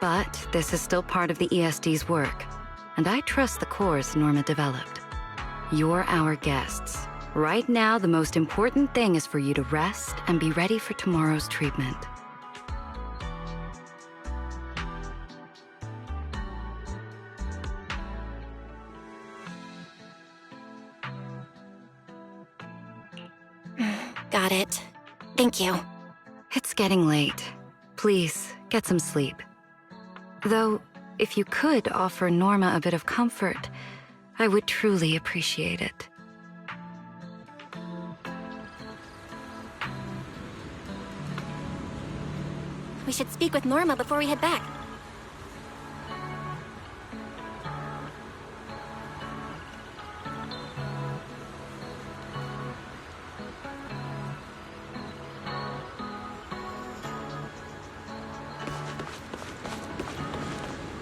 but this is still part of the ESD's work, and I trust the cores Norma developed. You're our guests. Right now, the most important thing is for you to rest and be ready for tomorrow's treatment. Got it. Thank you. It's getting late. Please, get some sleep. Though, if you could offer Norma a bit of comfort, I would truly appreciate it. We should speak with Norma before we head back.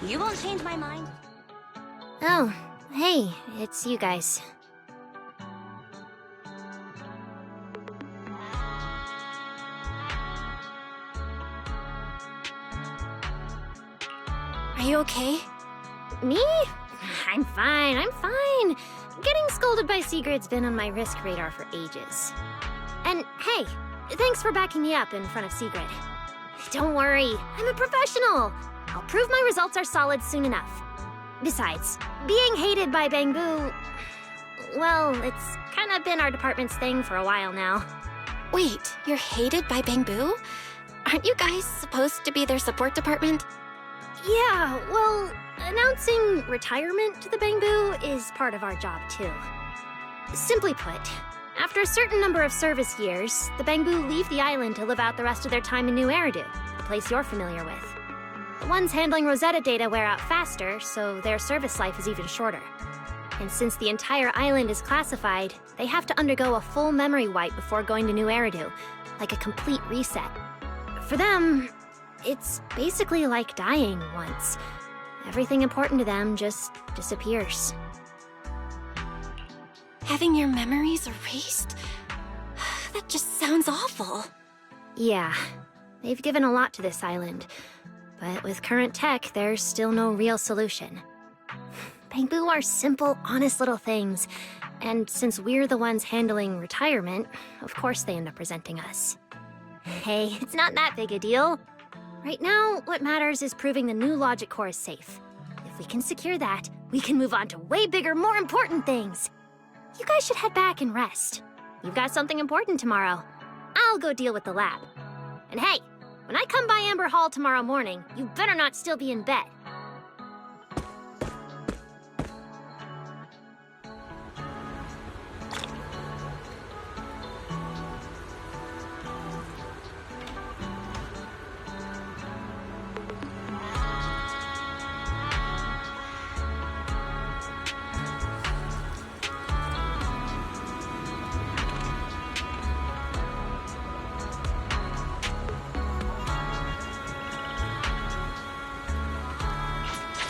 You won't change my mind. Oh, hey, it's you guys. Are you okay? Me? I'm fine, I'm fine. Getting scolded by Sigrid's been on my risk radar for ages. And hey, thanks for backing me up in front of Sigrid. Don't worry, I'm a professional. I'll prove my results are solid soon enough. Besides, being hated by Bangbu, well, it's kind of been our department's thing for a while now. Wait, you're hated by Bangbu? Aren't you guys supposed to be their support department? Yeah, well, announcing retirement to the Bangbu is part of our job too. Simply put, after a certain number of service years, the Bangbu leave the island to live out the rest of their time in New Eridu, the place you're familiar with. The ones handling Rosetta data wear out faster, so their service life is even shorter. And since the entire island is classified, they have to undergo a full memory wipe before going to New Eridu, like a complete reset. For them, it's basically like dying once. Everything important to them just disappears. Having your memories erased? That just sounds awful. Yeah, they've given a lot to this island. But with current tech, there's still no real solution. Bangbu are simple, honest little things. And since we're the ones handling retirement, of course they end up resenting us. Hey, it's not that big a deal. Right now, what matters is proving the new logic core is safe. If we can secure that, we can move on to way bigger, more important things. You guys should head back and rest. You've got something important tomorrow. I'll go deal with the lab. And hey, when I come by Amber Hall tomorrow morning, you better not still be in bed.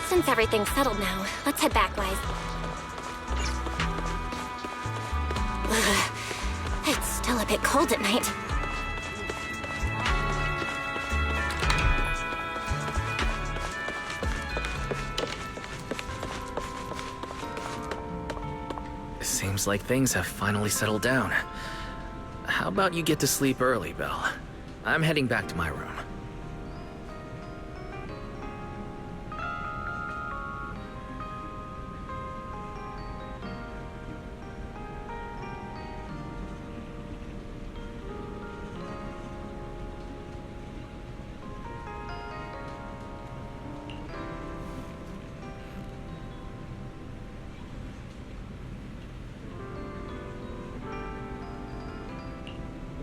Since everything's settled now, let's head back, Wise. Ugh, it's still a bit cold at night. Seems like things have finally settled down. How about you get to sleep early, Belle? I'm heading back to my room.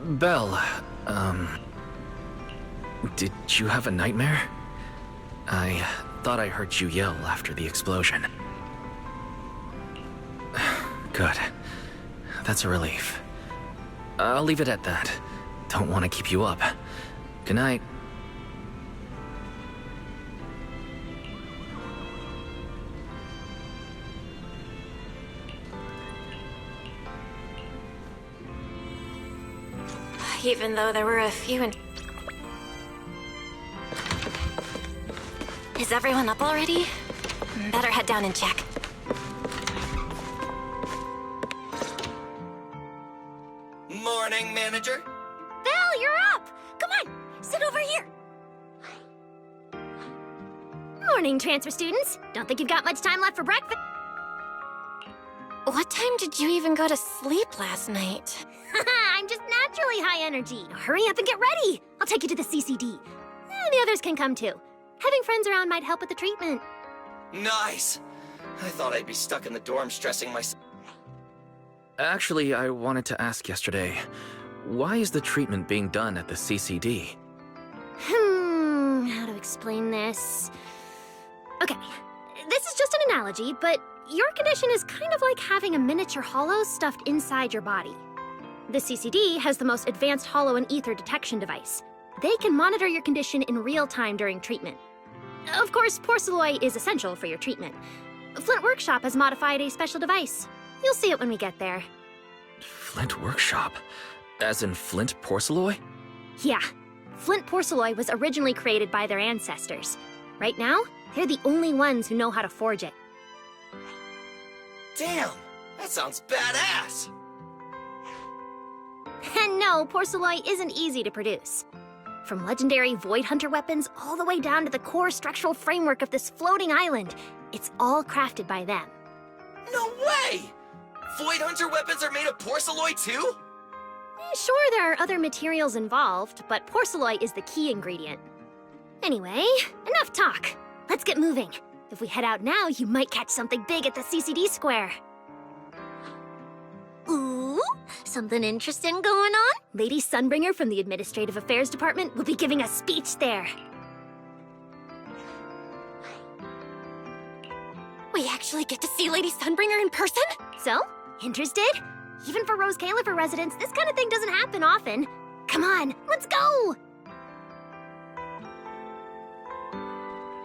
Belle, did you have a nightmare? I thought I heard you yell after the explosion. Good. That's a relief. I'll leave it at that. Don't want to keep you up. Good night. Even though there were a few in... Is everyone up already? Better head down and check. Morning, manager. Val, you're up! Come on, sit over here. Morning, transfer students. Don't think you've got much time left for breakfast. What time did you even go to sleep last night? I'm just naturally high energy. Now hurry up and get ready. I'll take you to the CCD. The others can come too. Having friends around might help with the treatment. Nice. I thought I'd be stuck in the dorm stressing myself. Actually, I wanted to ask yesterday, why is the treatment being done at the CCD? How to explain this? Okay, this is just an analogy, but your condition is kind of like having a miniature hollow stuffed inside your body. The CCD has the most advanced hollow and ether detection device. They can monitor your condition in real time during treatment. Of course, porcelloi is essential for your treatment. Flint Workshop has modified a special device. You'll see it when we get there. Flint Workshop? As in Flint Porcelloi? Yeah. Flint porcelloi was originally created by their ancestors. Right now, they're the only ones who know how to forge it. Damn, that sounds badass. And no, porcelloi isn't easy to produce. From legendary Void Hunter weapons all the way down to the core structural framework of this floating island, it's all crafted by them. No way! Void Hunter weapons are made of porcelloi too? Sure, there are other materials involved, but porcelloi is the key ingredient. Anyway, enough talk. Let's get moving. If we head out now, you might catch something big at the CCD square. Ooh, something interesting going on? Lady Sunbringer from the Administrative Affairs Department will be giving a speech there. We actually get to see Lady Sunbringer in person? So, interested? Even for Rose Califer residents, this kind of thing doesn't happen often. Come on, let's go!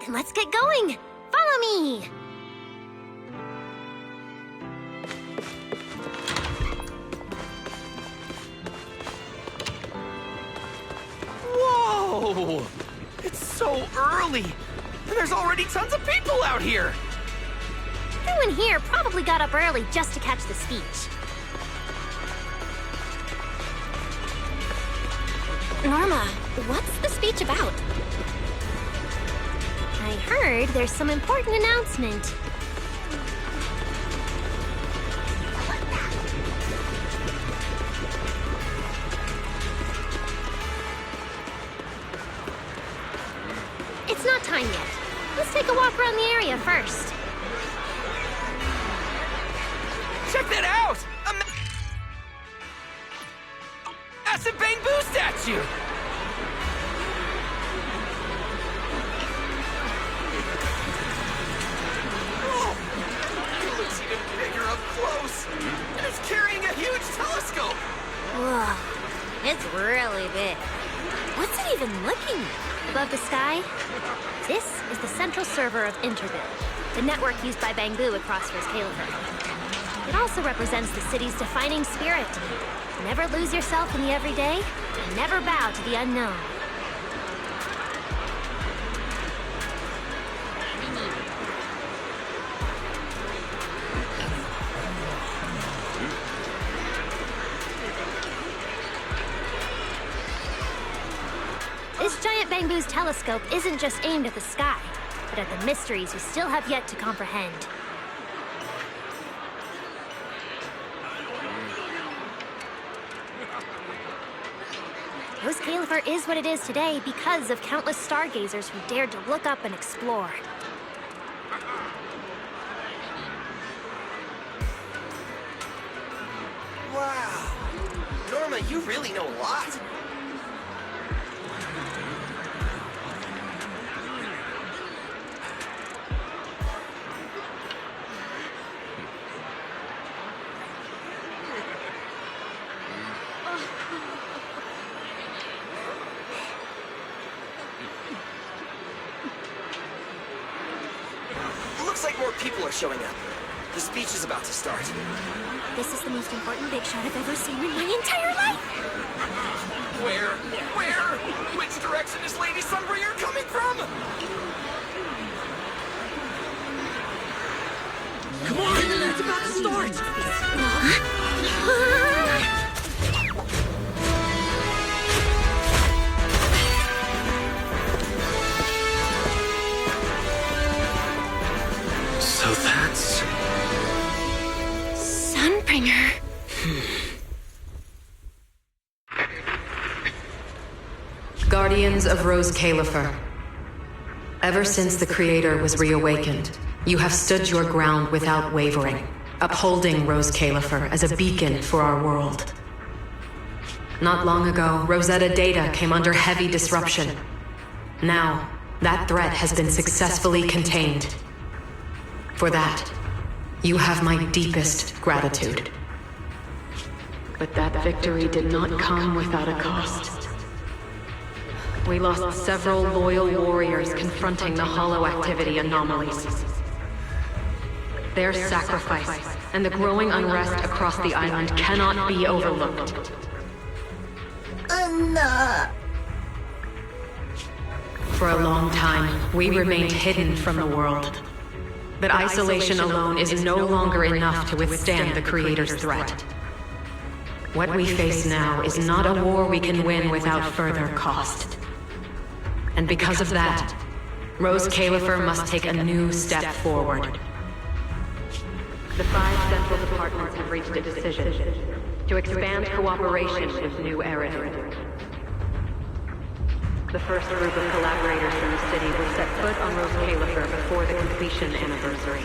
Then let's get going. Follow me! Whoa! It's so early! And there's already tons of people out here! Everyone here probably got up early just to catch the speech. Norma, what's the speech about? I heard there's some important announcement. It's not time yet. Let's take a walk around the area first. Check that out! A massive bamboo statue! Oh, it looks even bigger up close! And it's carrying a huge telescope! Whoa, it's really big. What's it even looking at? Above the sky? This is the central server of Interville, the network used by Bangbu across Rose Califer. It also represents the city's defining spirit. Never lose yourself in the everyday, and never bow to the unknown. This giant Bangbu's telescope isn't just aimed at the sky, but at the mysteries we still have yet to comprehend. Rose Califer is what it is today because of countless stargazers who dared to look up and explore. Wow! Norma, you really know a lot. Looks like more people are showing up. The speech is about to start. This is the most important big shot I've ever seen in my entire life! Where? Where? Which direction is Lady Sunbringer coming from? Come on! It's about to start! So that's... Sunbringer. Guardians of Rose Califer. Ever since the Creator was reawakened, you have stood your ground without wavering, upholding Rose Califer as a beacon for our world. Not long ago, Rosetta data came under heavy disruption. Now, that threat has been successfully contained. For that, you have my deepest gratitude. But that victory did not come without a cost. We lost several loyal warriors confronting the hollow activity anomalies. Their sacrifice and the growing unrest across the island cannot be overlooked. For a long time, we remained hidden from the world. But isolation alone is no longer enough to withstand the Creator's threat. What we face now is not a war we can win without further cost. And because of that, Rose Califer must take a new step forward. The 5 central departments have reached a decision to expand cooperation with New Eridu. The first group of collaborators from the city will set foot on Rose Califer before the completion anniversary.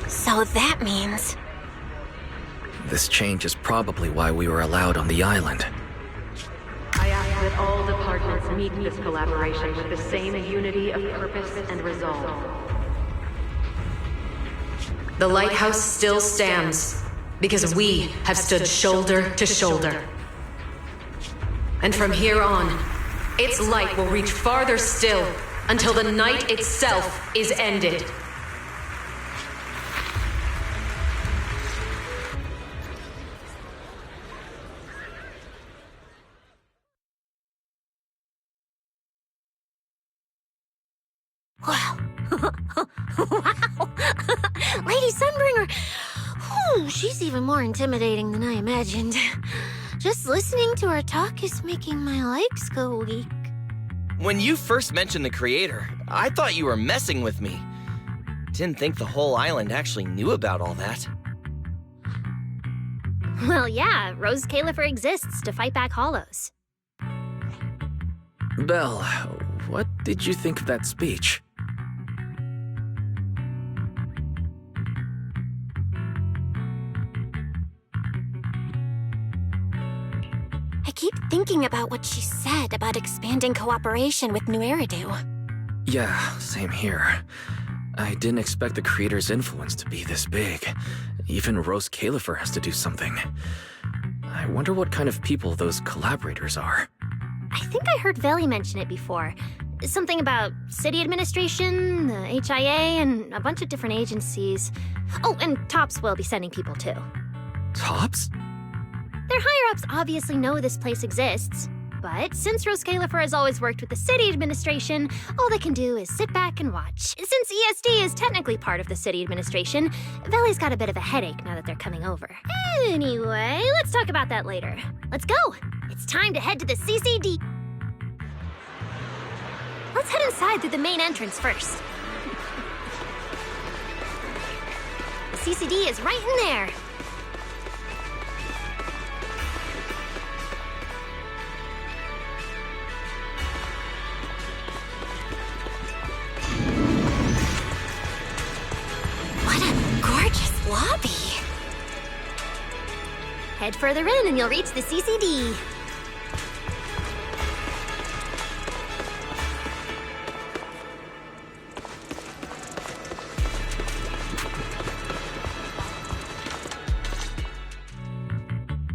So that means... This change is probably why we were allowed on the island. I ask that all departments meet this collaboration with the same unity of purpose and resolve. The lighthouse still stands because we have stood shoulder to shoulder. And from here on, its light will reach farther still until the night itself is ended. Wow. Wow. Lady Sunbringer. Whew, she's even more intimidating than I imagined. Just listening to her talk is making my legs go weak. When you first mentioned the Creator, I thought you were messing with me. Didn't think the whole island actually knew about all that. Well, yeah, Rose Califer exists to fight back hollows. Belle, what did you think of that speech? I keep thinking about what she said about expanding cooperation with New Eridu. Yeah, same here. I didn't expect the Creator's influence to be this big. Even Rose Califer has to do something. I wonder what kind of people those collaborators are. I think I heard Veli mention it before. Something about city administration, the HIA, and a bunch of different agencies. Oh, and TOPS will be sending people too. TOPS? Their higher-ups obviously know this place exists, but since Rose Califer has always worked with the city administration, all they can do is sit back and watch. Since ESD is technically part of the city administration, Veli's got a bit of a headache now that they're coming over. Anyway, let's talk about that later. Let's go! It's time to head to the CCD. Let's head inside through the main entrance first. The CCD is right in there. What a gorgeous lobby. Head further in and you'll reach the CCD.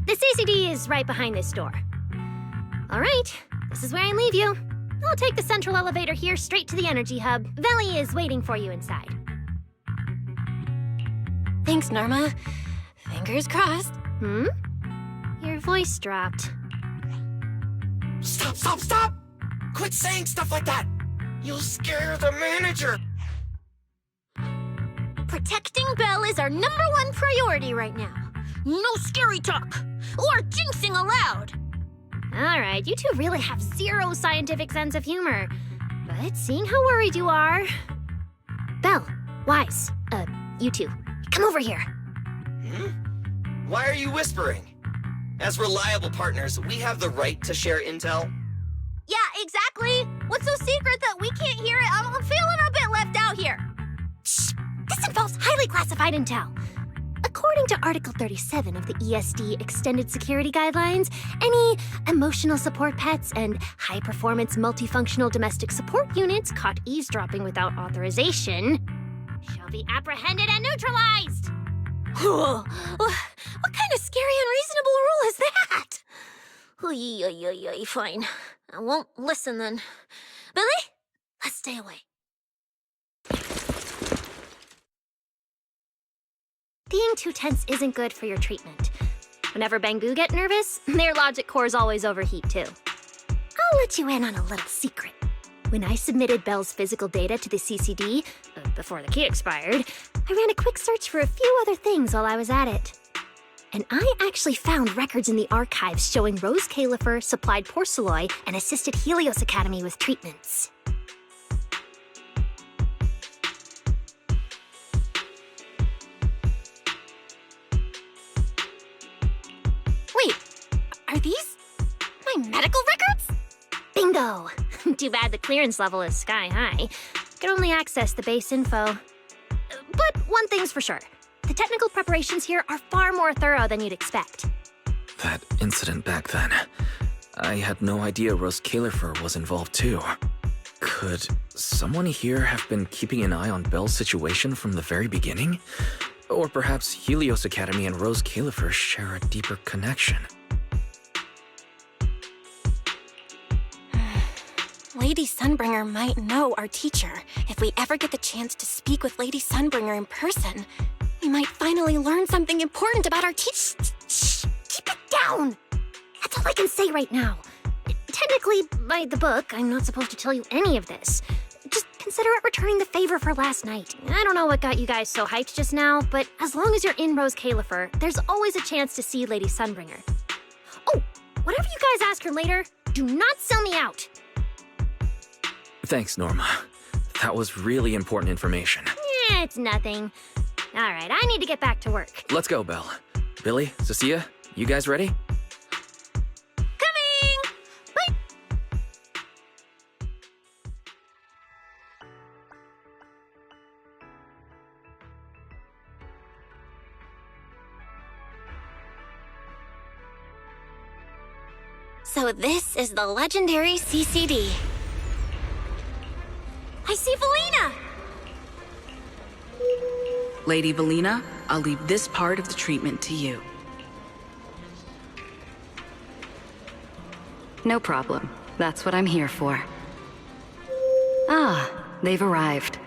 The CCD is right behind this door. All right, this is where I leave you. I'll take the central elevator here straight to the energy hub. Veli is waiting for you inside. Thanks, Norma. Fingers crossed. Your voice dropped. Stop, stop, stop! Quit saying stuff like that! You'll scare the manager! Protecting Belle is our #1 priority right now. No scary talk, or jinxing allowed. All right, you two really have zero scientific sense of humor. But seeing how worried you are... Belle, Wise, you two, come over here. Why are you whispering? As reliable partners, we have the right to share intel. Yeah, exactly. What's so secret that we can't hear it? I'm feeling a bit left out here. Shh! This involves highly classified intel. According to Article 37 of the ESD Extended Security Guidelines, any emotional support pets and high-performance multifunctional domestic support units caught eavesdropping without authorization shall be apprehended and neutralized. What kind of scary, unreasonable rule is that? Fine. I won't listen then. Billy, let's stay away. Being too tense isn't good for your treatment. Whenever Bangu get nervous, their logic cores always overheat too. I'll let you in on a little secret. When I submitted Belle's physical data to the CCD, before the key expired, I ran a quick search for a few other things while I was at it. And I actually found records in the archives showing Rose Califer supplied Porceloy and assisted Helios Academy with treatments. Wait, are these my medical records? Bingo! Too bad the clearance level is sky high. Could only access the base info. But one thing's for sure. The technical preparations here are far more thorough than you'd expect. That incident back then. I had no idea Rose Califer was involved too. Could someone here have been keeping an eye on Belle's situation from the very beginning? Or perhaps Helios Academy and Rose Califer share a deeper connection? Lady Sunbringer might know our teacher. If we ever get the chance to speak with Lady Sunbringer in person, we might finally learn something important about our teacher. Shh! Keep it down! That's all I can say right now. Technically, by the book, I'm not supposed to tell you any of this. Just consider it returning the favor for last night. I don't know what got you guys so hyped just now, but as long as you're in Rose Califer, there's always a chance to see Lady Sunbringer. Oh, whatever you guys ask her later, do not sell me out. Thanks, Norma. That was really important information. It's nothing. All right, I need to get back to work. Let's go, Belle. Billy, Cecilia, you guys ready? Coming! Bye! So this is the legendary CCD. I see Valina! Lady Valina, I'll leave this part of the treatment to you. No problem. That's what I'm here for. Ah, they've arrived.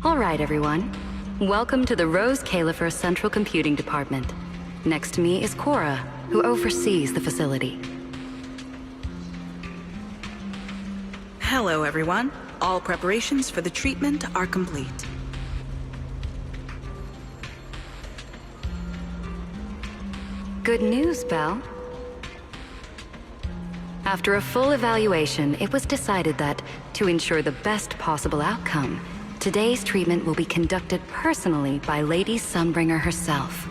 All right, everyone. Welcome to the Rose Califer Central Computing Department. Next to me is Cora, who oversees the facility. Hello, everyone. All preparations for the treatment are complete. Good news, Belle. After a full evaluation, it was decided that, to ensure the best possible outcome, today's treatment will be conducted personally by Lady Sunbringer herself.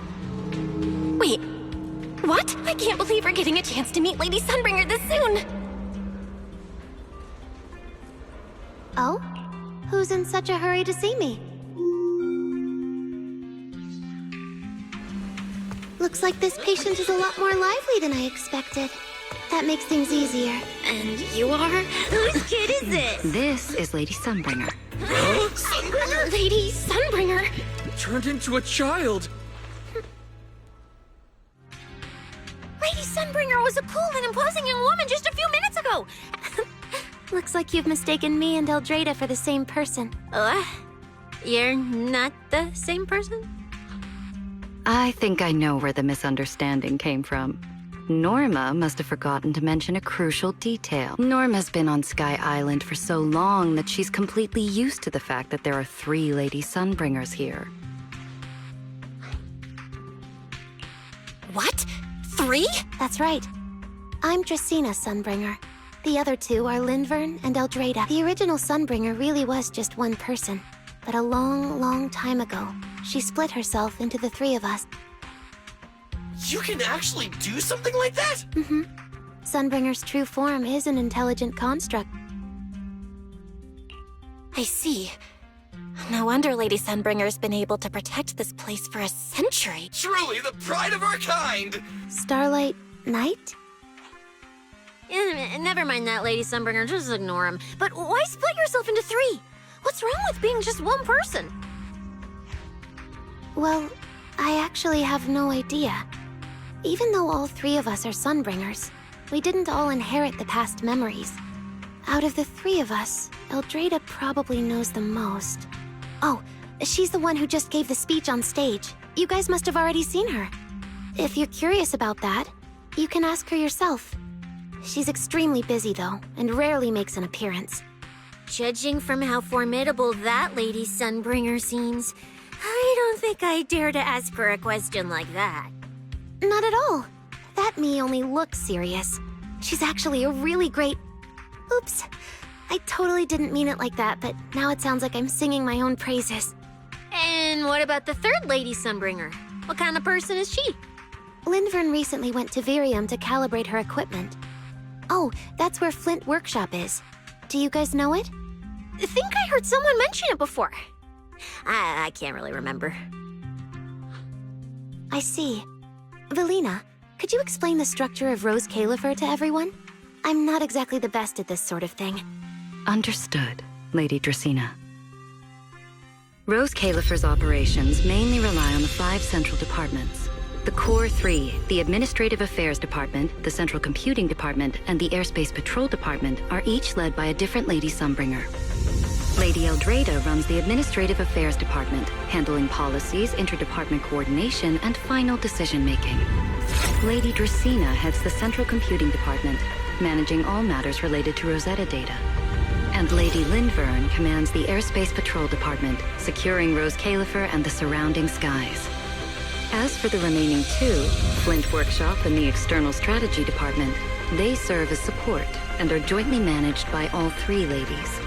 Wait, what? I can't believe we're getting a chance to meet Lady Sunbringer this soon! Oh? Who's in such a hurry to see me? Looks like this patient is a lot more lively than I expected. That makes things easier. And you are? Whose kid is this? This is Lady Sunbringer. Sunbringer? Lady Sunbringer! Turned into a child. Lady Sunbringer was a cool and imposing young woman just a few minutes ago. Looks like you've mistaken me and Eldrada for the same person. You're not the same person? I think I know where the misunderstanding came from. Norma must have forgotten to mention a crucial detail. Norma's been on Sky Island for so long that she's completely used to the fact that there are 3 Lady Sunbringers here. What? 3? That's right. I'm Dracena Sunbringer. The other 2 are Lindvern and Eldrada. The original Sunbringer really was just one person. But a long, long time ago, she split herself into the 3 of us. You can actually do something like that? Mm-hmm. Sunbringer's true form is an intelligent construct. I see. No wonder Lady Sunbringer's been able to protect this place for a century. Truly the pride of our kind! Starlight Knight? Never mind that, Lady Sunbringer. Just ignore him. But why split yourself into 3? What's wrong with being just one person? Well, I actually have no idea. Even though all 3 of us are Sunbringers, we didn't all inherit the past memories. Out of the 3 of us, Eldrada probably knows the most. Oh, she's the one who just gave the speech on stage. You guys must have already seen her. If you're curious about that, you can ask her yourself. She's extremely busy, though, and rarely makes an appearance. Judging from how formidable that Lady Sunbringer seems, I don't think I dare to ask her a question like that. Not at all. That me only looks serious. She's actually a really great... Oops. I totally didn't mean it like that, but now it sounds like I'm singing my own praises. And what about the 3rd Lady Sunbringer? What kind of person is she? Lindvern recently went to Virium to calibrate her equipment. Oh, that's where Flint Workshop is. Do you guys know it? I think I heard someone mention it before. I can't really remember. I see. Velina, could you explain the structure of Rose Califer to everyone? I'm not exactly the best at this sort of thing. Understood, Lady Dracena. Rose Califer's operations mainly rely on the 5 central departments. The Core 3, the Administrative Affairs Department, the Central Computing Department, and the Airspace Patrol Department are each led by a different Lady Sunbringer. Lady Eldrada runs the Administrative Affairs Department, handling policies, interdepartment coordination, and final decision-making. Lady Dracena heads the Central Computing Department, managing all matters related to Rosetta data. And Lady Lindvern commands the Airspace Patrol Department, securing Rose Califer and the surrounding skies. As for the remaining 2, Flint Workshop and the External Strategy Department, they serve as support and are jointly managed by all 3 ladies.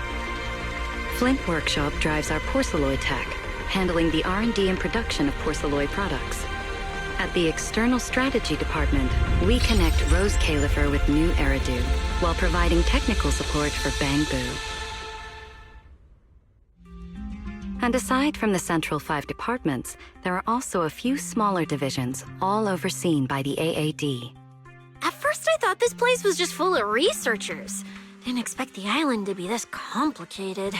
Flint Workshop drives our porcelloid tech, handling the R&D and production of porcelloid products. At the External Strategy Department, we connect Rose Califer with new Eridu, while providing technical support for Bangbu. And aside from the central 5 departments, there are also a few smaller divisions, all overseen by the AAD. At first I thought this place was just full of researchers. Didn't expect the island to be this complicated.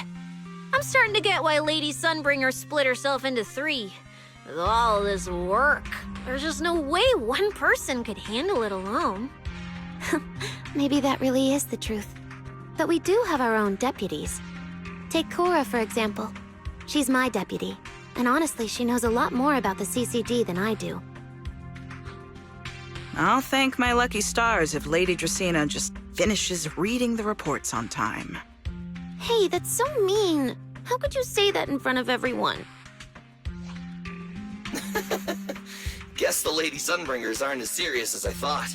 I'm starting to get why Lady Sunbringer split herself into 3. With all this work, there's just no way one person could handle it alone. Maybe that really is the truth. But we do have our own deputies. Take Cora, for example. She's my deputy, and honestly, she knows a lot more about the CCD than I do. I'll thank my lucky stars if Lady Dracena just finishes reading the reports on time. Hey, that's so mean. How could you say that in front of everyone? Guess the Lady Sunbringers aren't as serious as I thought.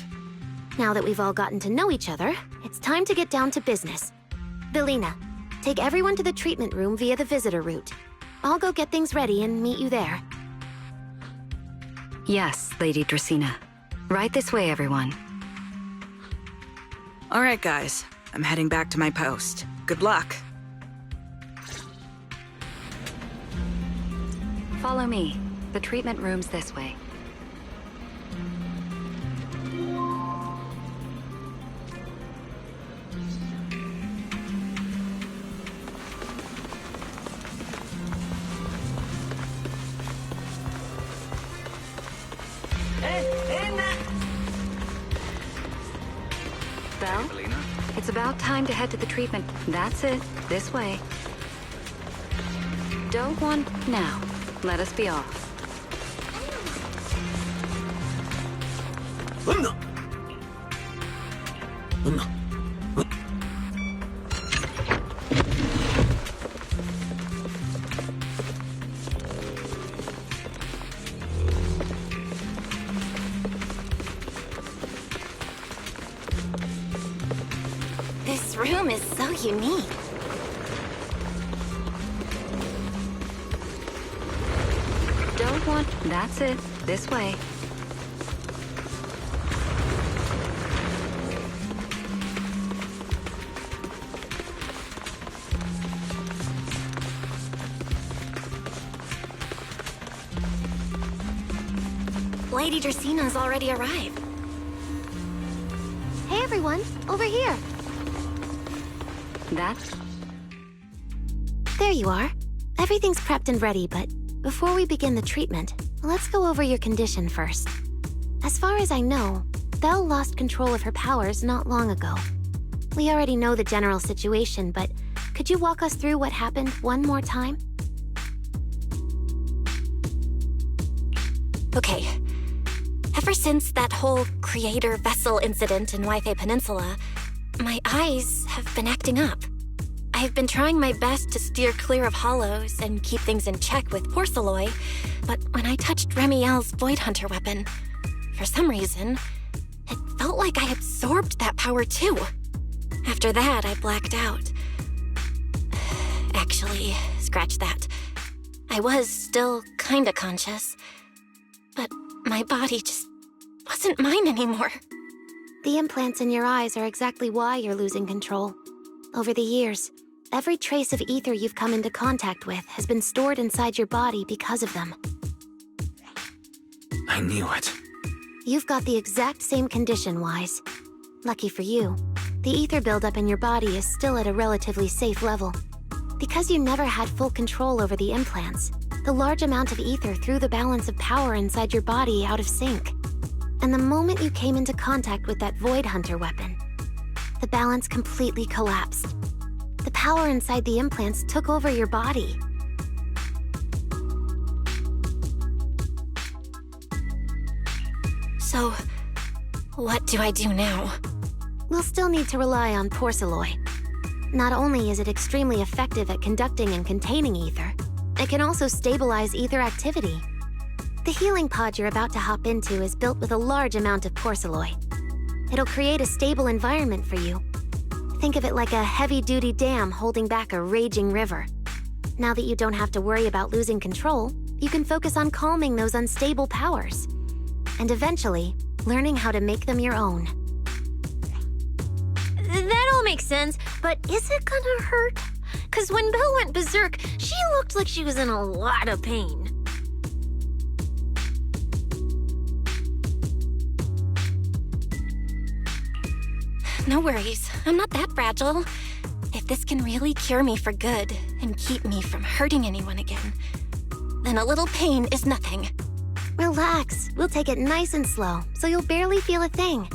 Now that we've all gotten to know each other, it's time to get down to business. Velina, take everyone to the treatment room via the visitor route. I'll go get things ready and meet you there. Yes, Lady Dracena. Right this way, everyone. All right, guys. I'm heading back to my post. Good luck. Follow me. The treatment room's this way. Belle, it's about time to head to the treatment. That's it. This way. Dope one, now. Let us be off. This room is so unique. Don't want. That's it. This way. Lady Dracina's already arrived. Hey everyone, over here. There you are. Everything's prepped and ready, but before we begin the treatment, let's go over your condition first. As far as I know, Belle lost control of her powers not long ago. We already know the general situation, but could you walk us through what happened one more time? Okay. Ever since that whole creator vessel incident in Wi-Fi Peninsula, my eyes have been acting up. I've been trying my best to steer clear of hollows and keep things in check with porcelain, but when I touched Remiel's Void Hunter weapon, for some reason, it felt like I absorbed that power too. After that, I blacked out. Actually, scratch that. I was still kinda conscious, but my body just wasn't mine anymore. The implants in your eyes are exactly why you're losing control. Over the years, every trace of ether you've come into contact with has been stored inside your body because of them. I knew it. You've got the exact same condition, Wise. Lucky for you, the ether buildup in your body is still at a relatively safe level. Because you never had full control over the implants, the large amount of ether threw the balance of power inside your body out of sync. And the moment you came into contact with that Void Hunter weapon, the balance completely collapsed. The power inside the implants took over your body. So, what do I do now? We'll still need to rely on porcelain. Not only is it extremely effective at conducting and containing ether, it can also stabilize ether activity. The healing pod you're about to hop into is built with a large amount of porcelain. It'll create a stable environment for you. Think of it like a heavy-duty dam holding back a raging river. Now that you don't have to worry about losing control, you can focus on calming those unstable powers. And eventually, learning how to make them your own. That all makes sense, but is it gonna hurt? 'Cause when Belle went berserk, she looked like she was in a lot of pain. No worries, I'm not that fragile. If this can really cure me for good and keep me from hurting anyone again, then a little pain is nothing. Relax, we'll take it nice and slow, so you'll barely feel a thing.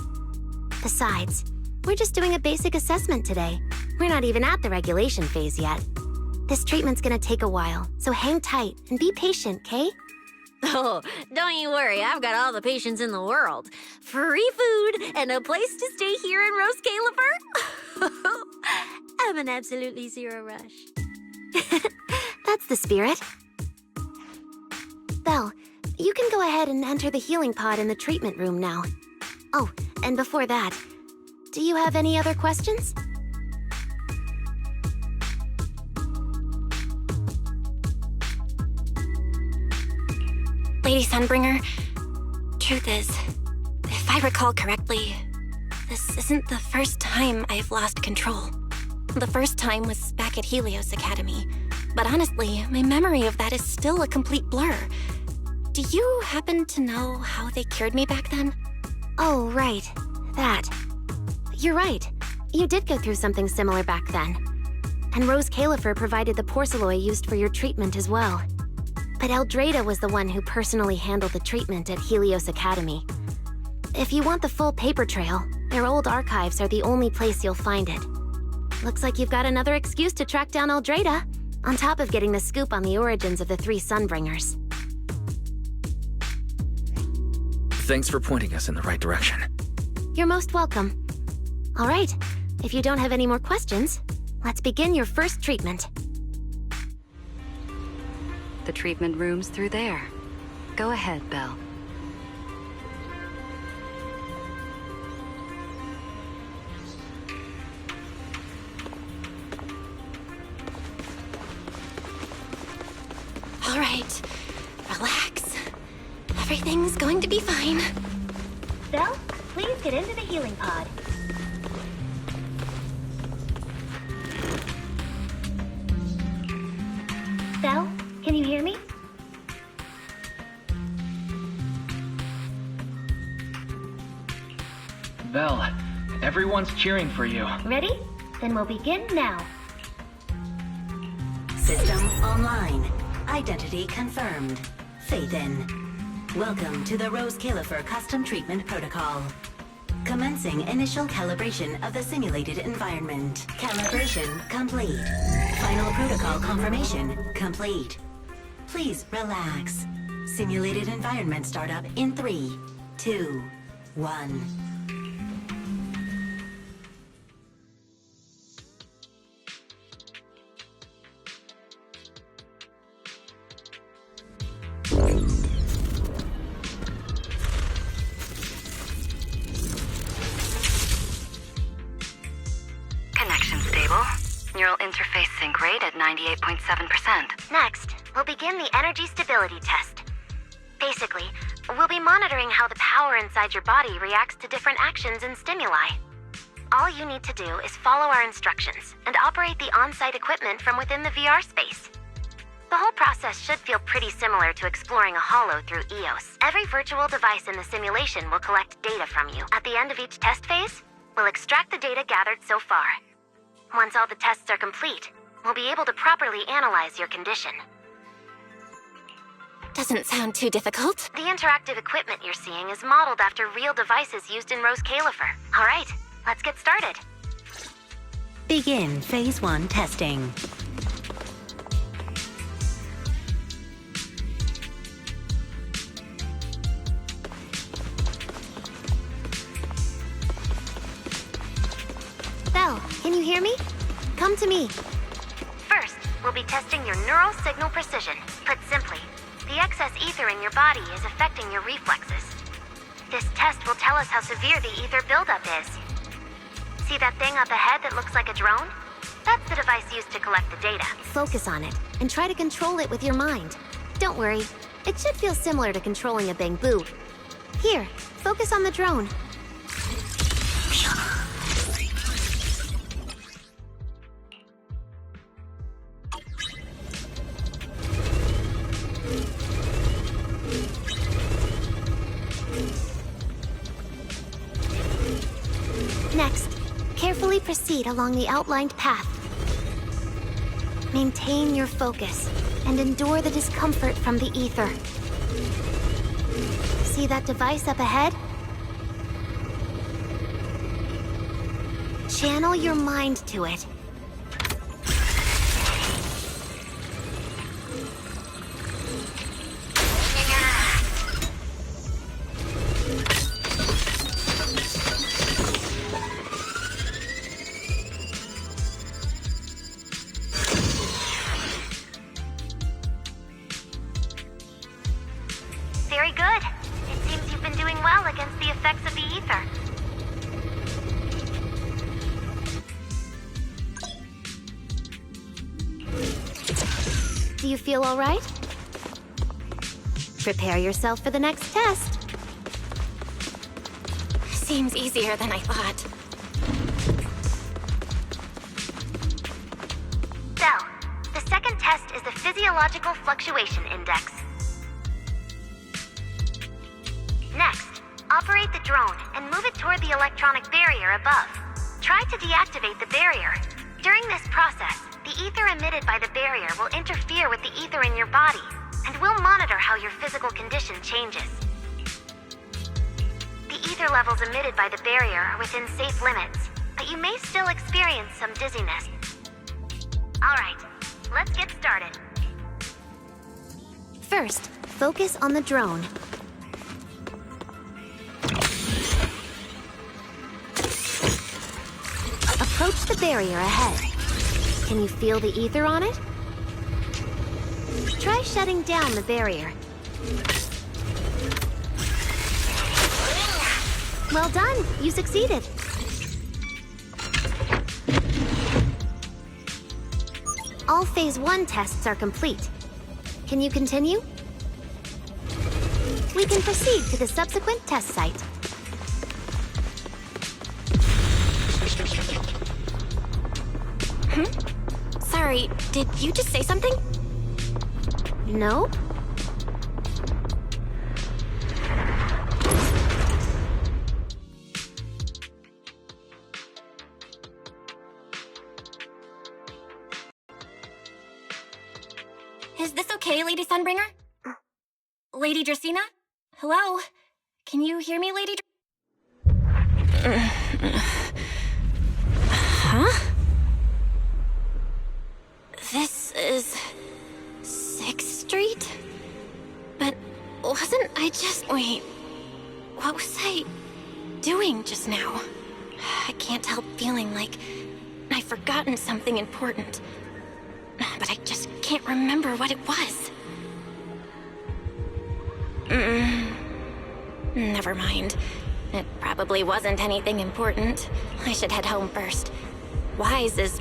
Besides, we're just doing a basic assessment today. We're not even at the regulation phase yet. This treatment's gonna take a while, so hang tight and be patient, Kay? Oh, don't you worry, I've got all the patience in the world. Free food and a place to stay here in Rose Califer. I'm an absolutely zero rush. That's the spirit. Belle, you can go ahead and enter the healing pod in the treatment room now. Oh, and before that, do you have any other questions? Lady Sunbringer, truth is, if I recall correctly, this isn't the first time I've lost control. The first time was back at Helios Academy, but honestly, my memory of that is still a complete blur. Do you happen to know how they cured me back then? Oh, right. That. You're right. You did go through something similar back then. And Rose Califer provided the porcelain used for your treatment as well. but Eldrada was the one who personally handled the treatment at Helios Academy. If you want the full paper trail, their old archives are the only place you'll find it. Looks like you've got another excuse to track down Eldrada, on top of getting the scoop on the origins of the 3 Sunbringers. Thanks for pointing us in the right direction. You're most welcome. All right, if you don't have any more questions, let's begin your first treatment. The treatment room's through there. Go ahead, Belle. All right, relax. Everything's going to be fine. Belle, please get into the healing pod. Belle, can you hear me? Belle, everyone's cheering for you. Ready? Then we'll begin now. System online. Identity confirmed. Faith in. Welcome to the Rose Califer Custom Treatment Protocol. Commencing initial calibration of the simulated environment. Calibration complete. Final protocol confirmation complete. Please relax. Simulated environment startup in 3, 2, 1. Connection stable. Neural interface sync rate at 98.7%. Next, we'll begin the energy stability test. Basically, we'll be monitoring how the power inside your body reacts to different actions and stimuli. All you need to do is follow our instructions and operate the on-site equipment from within the VR space. The whole process should feel pretty similar to exploring a holo through EOS. Every virtual device in the simulation will collect data from you. At the end of each test phase, we'll extract the data gathered so far. Once all the tests are complete, we'll be able to properly analyze your condition. Doesn't sound too difficult. The interactive equipment you're seeing is modeled after real devices used in Rose Califer. All right, let's get started. Begin Phase 1 testing. Belle, can you hear me? Come to me. First, we'll be testing your neural signal precision. Put simply, the excess ether in your body is affecting your reflexes. This test will tell us how severe the ether buildup is. See that thing up ahead that looks like a drone? That's the device used to collect the data. Focus on it, and try to control it with your mind. Don't worry, it should feel similar to controlling a bamboo. Here, focus on the drone. Next, carefully proceed along the outlined path. Maintain your focus and endure the discomfort from the ether. See that device up ahead? Channel your mind to it. Very good. It seems you've been doing well against the effects of the ether. Do you feel all right? Prepare yourself for the next test. Seems easier than I thought. Belle, the second test is the Physiological Fluctuation Index. Next, operate the drone and move it toward the electronic barrier above. Try to deactivate the barrier. During this process, the ether emitted by the barrier will interfere with the ether in your body, and we'll monitor how your physical condition changes. The ether levels emitted by the barrier are within safe limits, but you may still experience some dizziness. Alright, let's get started. First, focus on the drone. Approach the barrier ahead. Can you feel the ether on it? Try shutting down the barrier. Well done, you succeeded. All Phase 1 tests are complete. Can you continue? We can proceed to the subsequent test site. Sorry, did you just say something? No? Is this okay, Lady Sunbringer? Lady Dracaena? Hello? Can you hear me, Lady Huh? This is 6th Street? But wasn't I just... Wait, what was I doing just now? I can't help feeling like I've forgotten something important. But I just can't remember what it was. Never mind. It probably wasn't anything important. I should head home first. Wise is...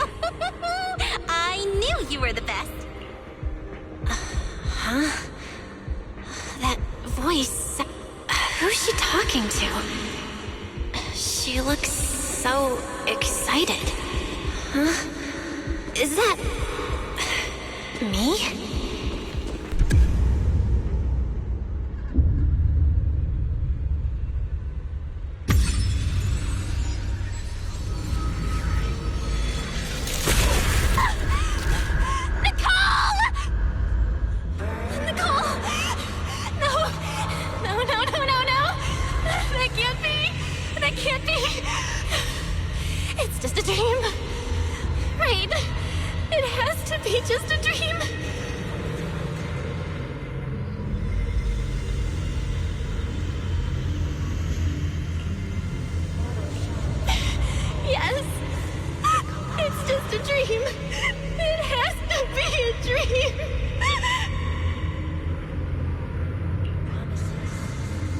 I knew you were the best. Huh? That voice... Who's she talking to? She looks so excited. Huh? Is that... me?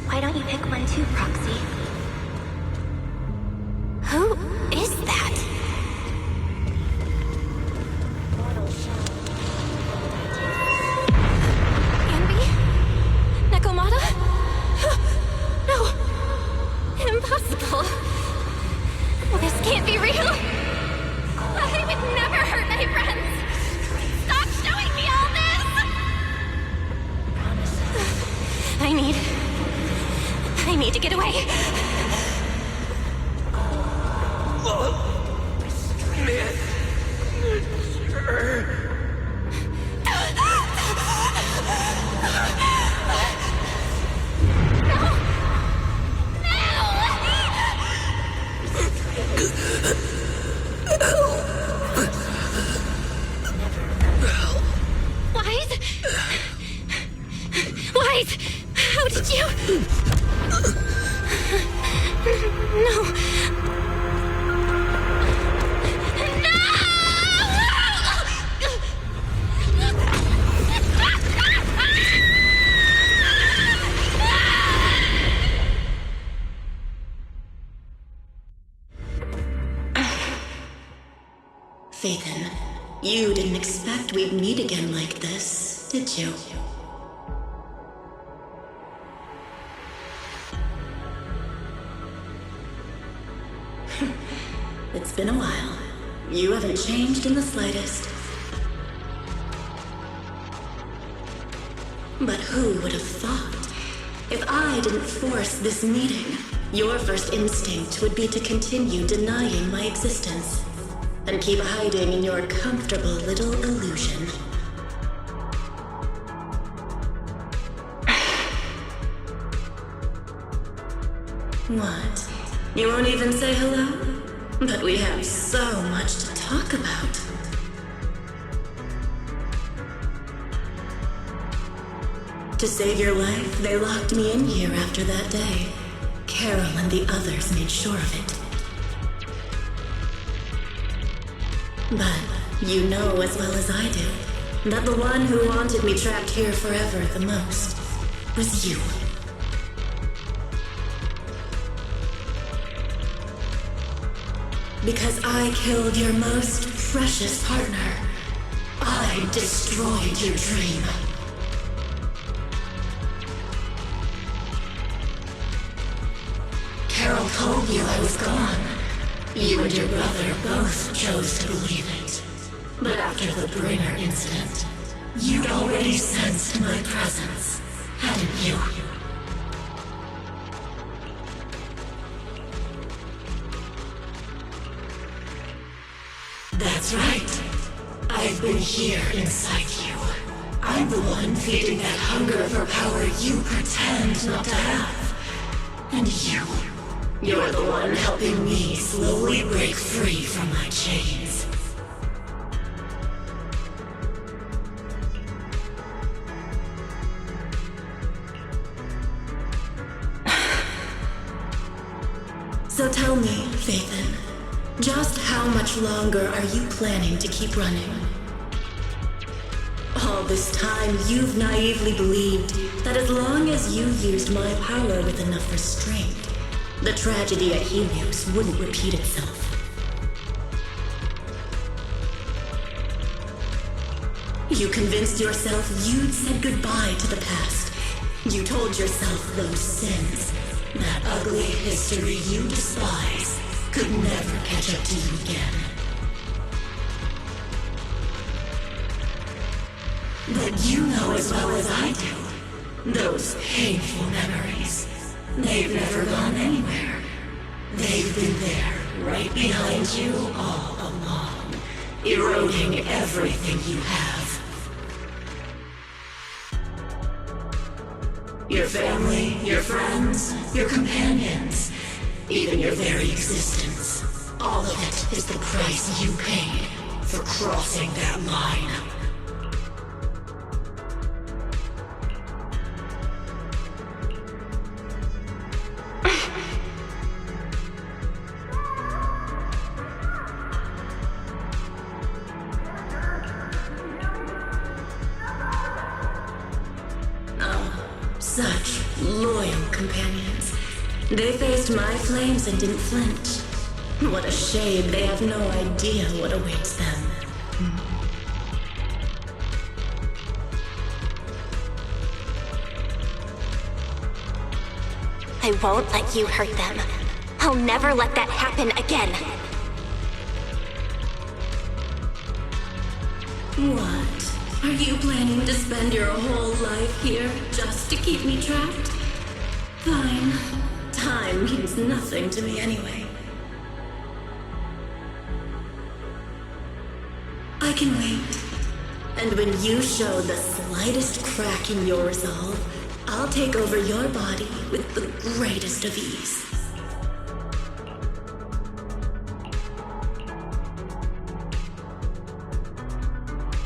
Why don't you pick one too, Proxy? Who is that? Anby? Nekomata? No! Impossible! This can't be real! I would never hurt my friends! Stop showing me all this! I need to get away. Wise! How did you... No. Phaethon, you didn't expect we'd meet again like this, did you? It's been a while. You haven't changed in the slightest. But who would have thought? If I didn't force this meeting, your first instinct would be to continue denying my existence and keep hiding in your comfortable little illusion. What? You won't even say hello? But we have so much to talk about. To save your life, they locked me in here after that day. Carol and the others made sure of it. But you know as well as I do that the one who wanted me trapped here forever the most was you. Because I killed your most precious partner, I destroyed your dream. Carol told you I was gone. You and your brother both chose to believe it. But after the Bringer incident, you'd already sensed my presence, hadn't you? That's right. I've been here inside you. I'm the one feeding that hunger for power you pretend not to have. And you're the one helping me slowly break free from my chains. So tell me, Phaethon, just how much longer are you planning to keep running? All this time, you've naively believed that as long as you used my power with enough restraint, the tragedy at Helios wouldn't repeat itself. You convinced yourself you'd said goodbye to the past. You told yourself those sins, that ugly history you despise, could never catch up to you again. But you know as well as I do, those painful memories, they've never gone anywhere. They've been there, right behind you all along, eroding everything you have. Your family, your friends, your companions, even your very existence. All of it is the price you paid for crossing that line. Such loyal companions. They faced my flames and didn't flinch. What a shame they have no idea what awaits them. I won't let you hurt them. I'll never let that happen again. What? Are you planning to spend your whole life here just to keep me trapped? Fine. Time means nothing to me anyway. I can wait. And when you show the slightest crack in your resolve, I'll take over your body with the greatest of ease.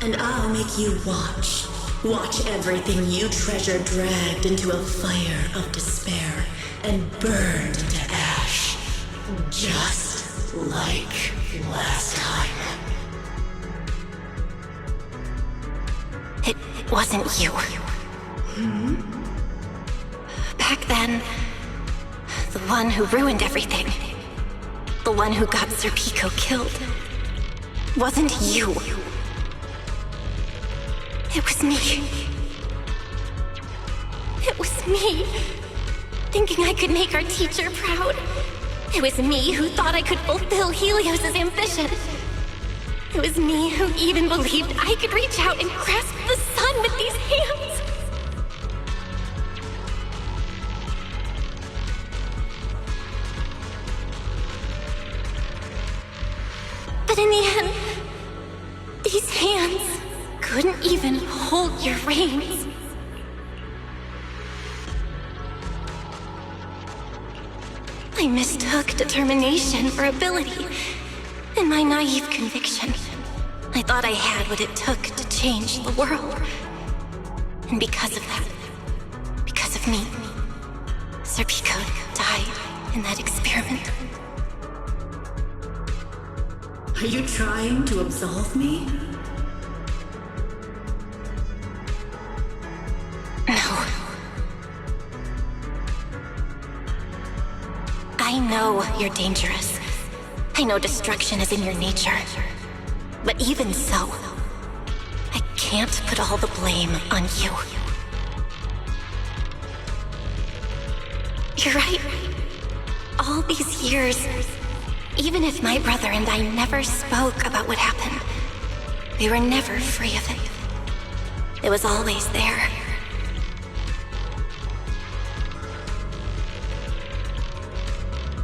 And I'll make you watch. Watch everything you treasure dragged into a fire of despair and burned into ash. Just like last time. It wasn't you. Back then, the one who ruined everything, the one who got Sir Pico killed, wasn't you. It was me. It was me, thinking I could make our teacher proud. It was me who thought I could fulfill Helios' ambition. It was me who even believed I could reach out and grasp the sun with these hands. But in the end, these hands couldn't even hold your reins. I mistook determination for ability. In my naive conviction, I thought I had what it took to change the world. And because of that, because of me, Sir Pico died in that experiment. Are you trying to absolve me? No. I know you're dangerous. I know destruction is in your nature. But even so, I can't put all the blame on you. You're right. All these years, even if my brother and I never spoke about what happened, we were never free of it. It was always there.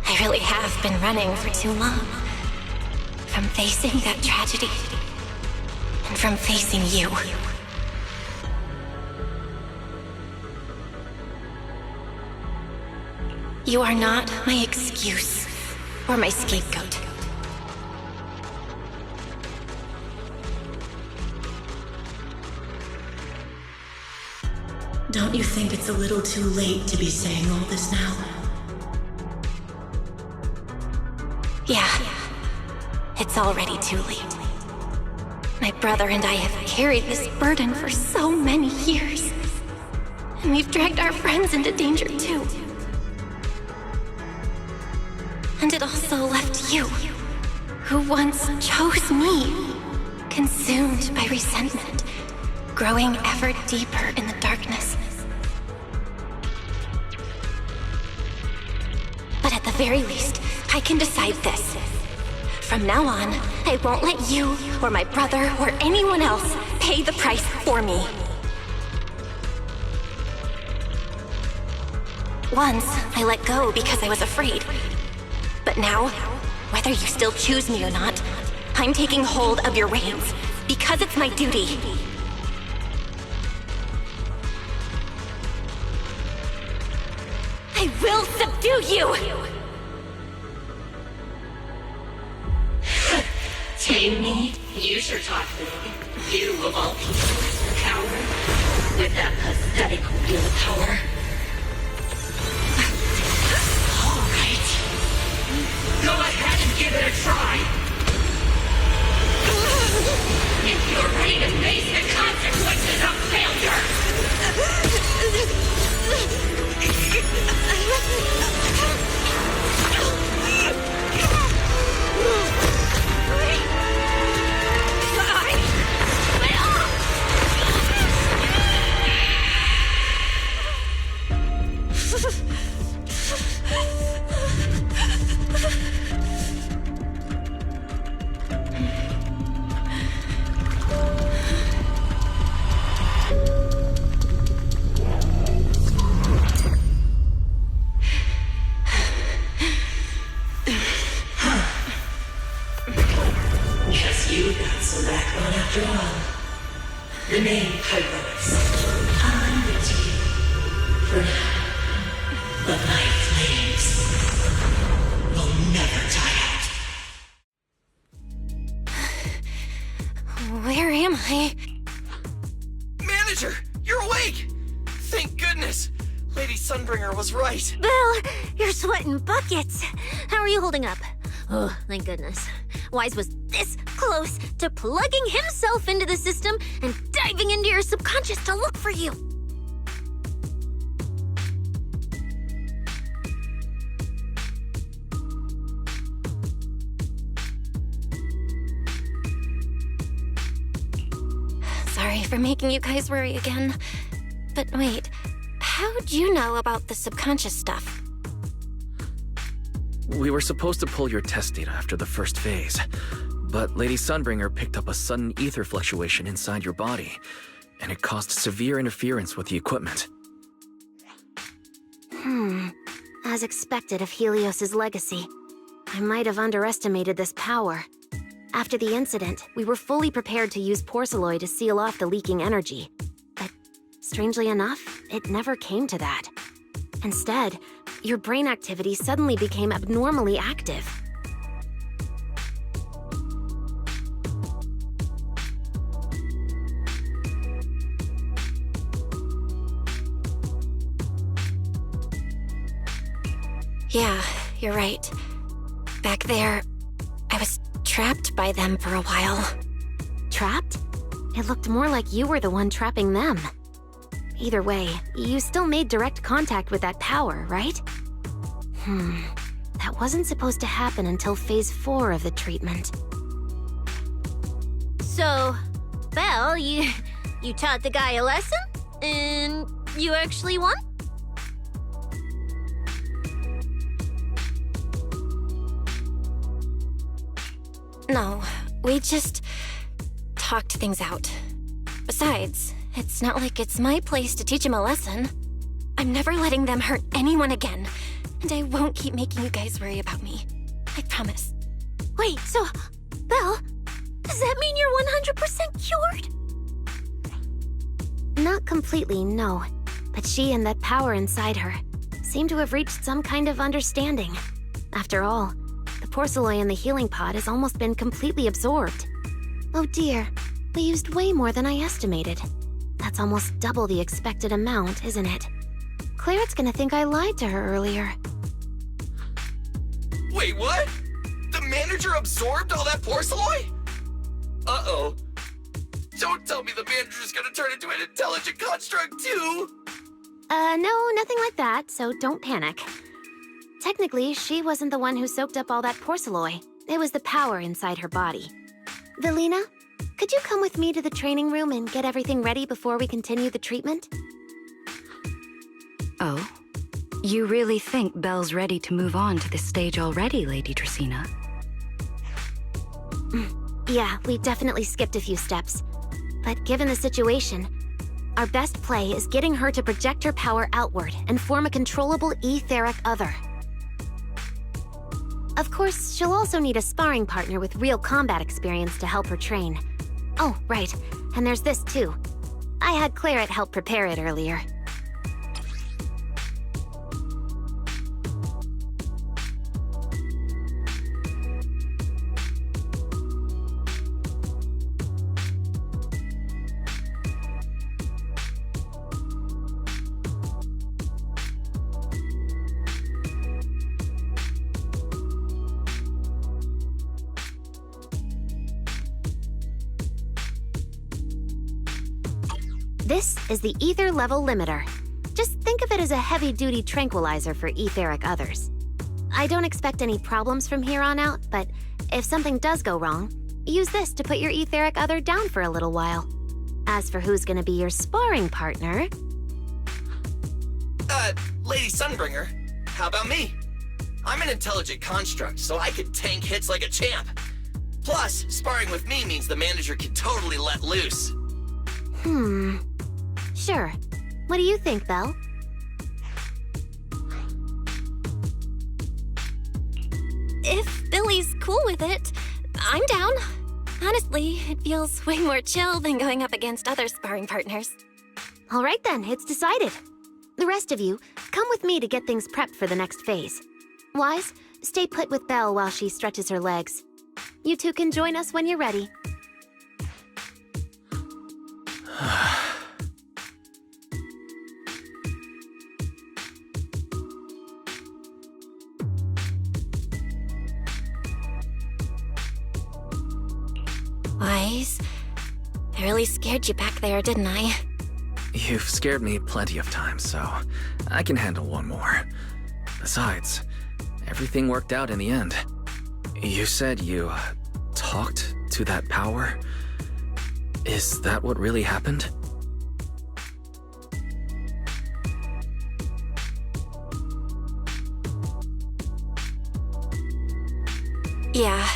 I really have been running for too long. From facing that tragedy, and from facing you. You are not my excuse or my scapegoat. Don't you think it's a little too late to be saying all this now? Yeah. It's already too late. My brother and I have carried this burden for so many years. And we've dragged our friends into danger too. And it also left you, who once chose me, consumed by resentment, growing ever deeper in the darkness. But at the very least, I can decide this. From now on, I won't let you, or my brother, or anyone else pay the price for me. Once, I let go because I was afraid. But now, whether you still choose me or not, I'm taking hold of your reins, because it's my duty. I will subdue you! Tame me? You sure talk big. You, of all people, coward. With that pathetic willpower. All right. Go ahead and give it a try. If you're ready to face the consequences of failure. Guess you got some backbone after all. The name HoYoverse. I'm with you. For now. But my flames will never die out. Where am I? Manager! You're awake! Thank goodness! Lady Sunbringer was right. Belle, you're sweating buckets. How are you holding up? Oh, thank goodness. Wise was this close to plugging himself into the system and diving into your subconscious to look for you. Sorry for making you guys worry again. But wait, how'd you know about the subconscious stuff? We were supposed to pull your test data after the first phase, but Lady Sunbringer picked up a sudden ether fluctuation inside your body, and it caused severe interference with the equipment. As expected of Helios's legacy, I might have underestimated this power. After the incident, we were fully prepared to use porcelain to seal off the leaking energy. But strangely enough, it never came to that. Instead, your brain activity suddenly became abnormally active. Yeah, you're right. Back there, I was trapped by them for a while. Trapped? It looked more like you were the one trapping them. Either way, you still made direct contact with that power, right? That wasn't supposed to happen until Phase 4 of the treatment. So, Belle, you taught the guy a lesson? And you actually won? No, we just talked things out. Besides, it's not like it's my place to teach him a lesson. I'm never letting them hurt anyone again, and I won't keep making you guys worry about me. I promise. Wait, so, Belle, does that mean you're 100% cured? Not completely, no. But she and that power inside her seem to have reached some kind of understanding. After all, the porcelain in the healing pod has almost been completely absorbed. Oh dear, we used way more than I estimated. That's almost double the expected amount, isn't it? Clarette's gonna think I lied to her earlier. Wait, what? The manager absorbed all that porcelain? Uh-oh. Don't tell me the manager's gonna turn into an intelligent construct too! No, nothing like that, so don't panic. Technically, she wasn't the one who soaked up all that porcelain. It was the power inside her body. Velina, could you come with me to the training room and get everything ready before we continue the treatment? Oh? You really think Belle's ready to move on to this stage already, Lady Dracaena? Yeah, we definitely skipped a few steps. But given the situation, our best play is getting her to project her power outward and form a controllable etheric other. Of course, she'll also need a sparring partner with real combat experience to help her train. Oh, right, and there's this too. I had Clarette help prepare it earlier. This is the ether level limiter. Just think of it as a heavy-duty tranquilizer for etheric others. I don't expect any problems from here on out, but if something does go wrong, use this to put your etheric other down for a little while. As for who's gonna be your sparring partner... Lady Sunbringer, how about me? I'm an intelligent construct, so I can tank hits like a champ. Plus, sparring with me means the manager can totally let loose. Sure. What do you think, Belle? If Billy's cool with it, I'm down. Honestly, it feels way more chill than going up against other sparring partners. All right then, it's decided. The rest of you, come with me to get things prepped for the next phase. Wise, stay put with Belle while she stretches her legs. You two can join us when you're ready. Wise, I really scared you back there, didn't I? You've scared me plenty of times, so I can handle one more. Besides, everything worked out in the end. You said you talked to that power? Is that what really happened? Yeah.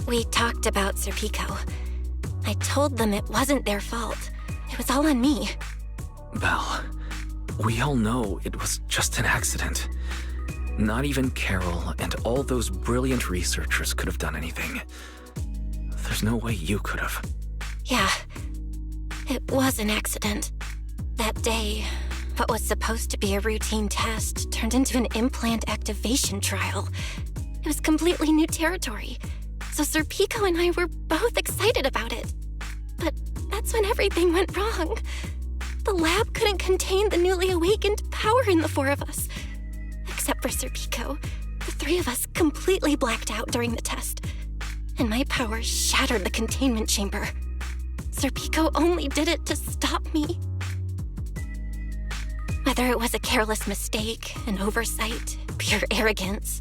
We talked about Sir Pico. I told them it wasn't their fault. It was all on me. Belle, we all know it was just an accident. Not even Carol and all those brilliant researchers could have done anything. There's no way you could have. Yeah. It was an accident. That day, What was supposed to be a routine test turned into an implant activation trial. It was completely new territory, so Sir Pico and I were both excited about it. But that's when everything went wrong. The lab couldn't contain the newly awakened power in the four of us. Except for Sir Pico, the three of us completely blacked out during the test, and my power shattered the containment chamber. Sir Pico only did it to stop me. Whether it was a careless mistake, an oversight, pure arrogance,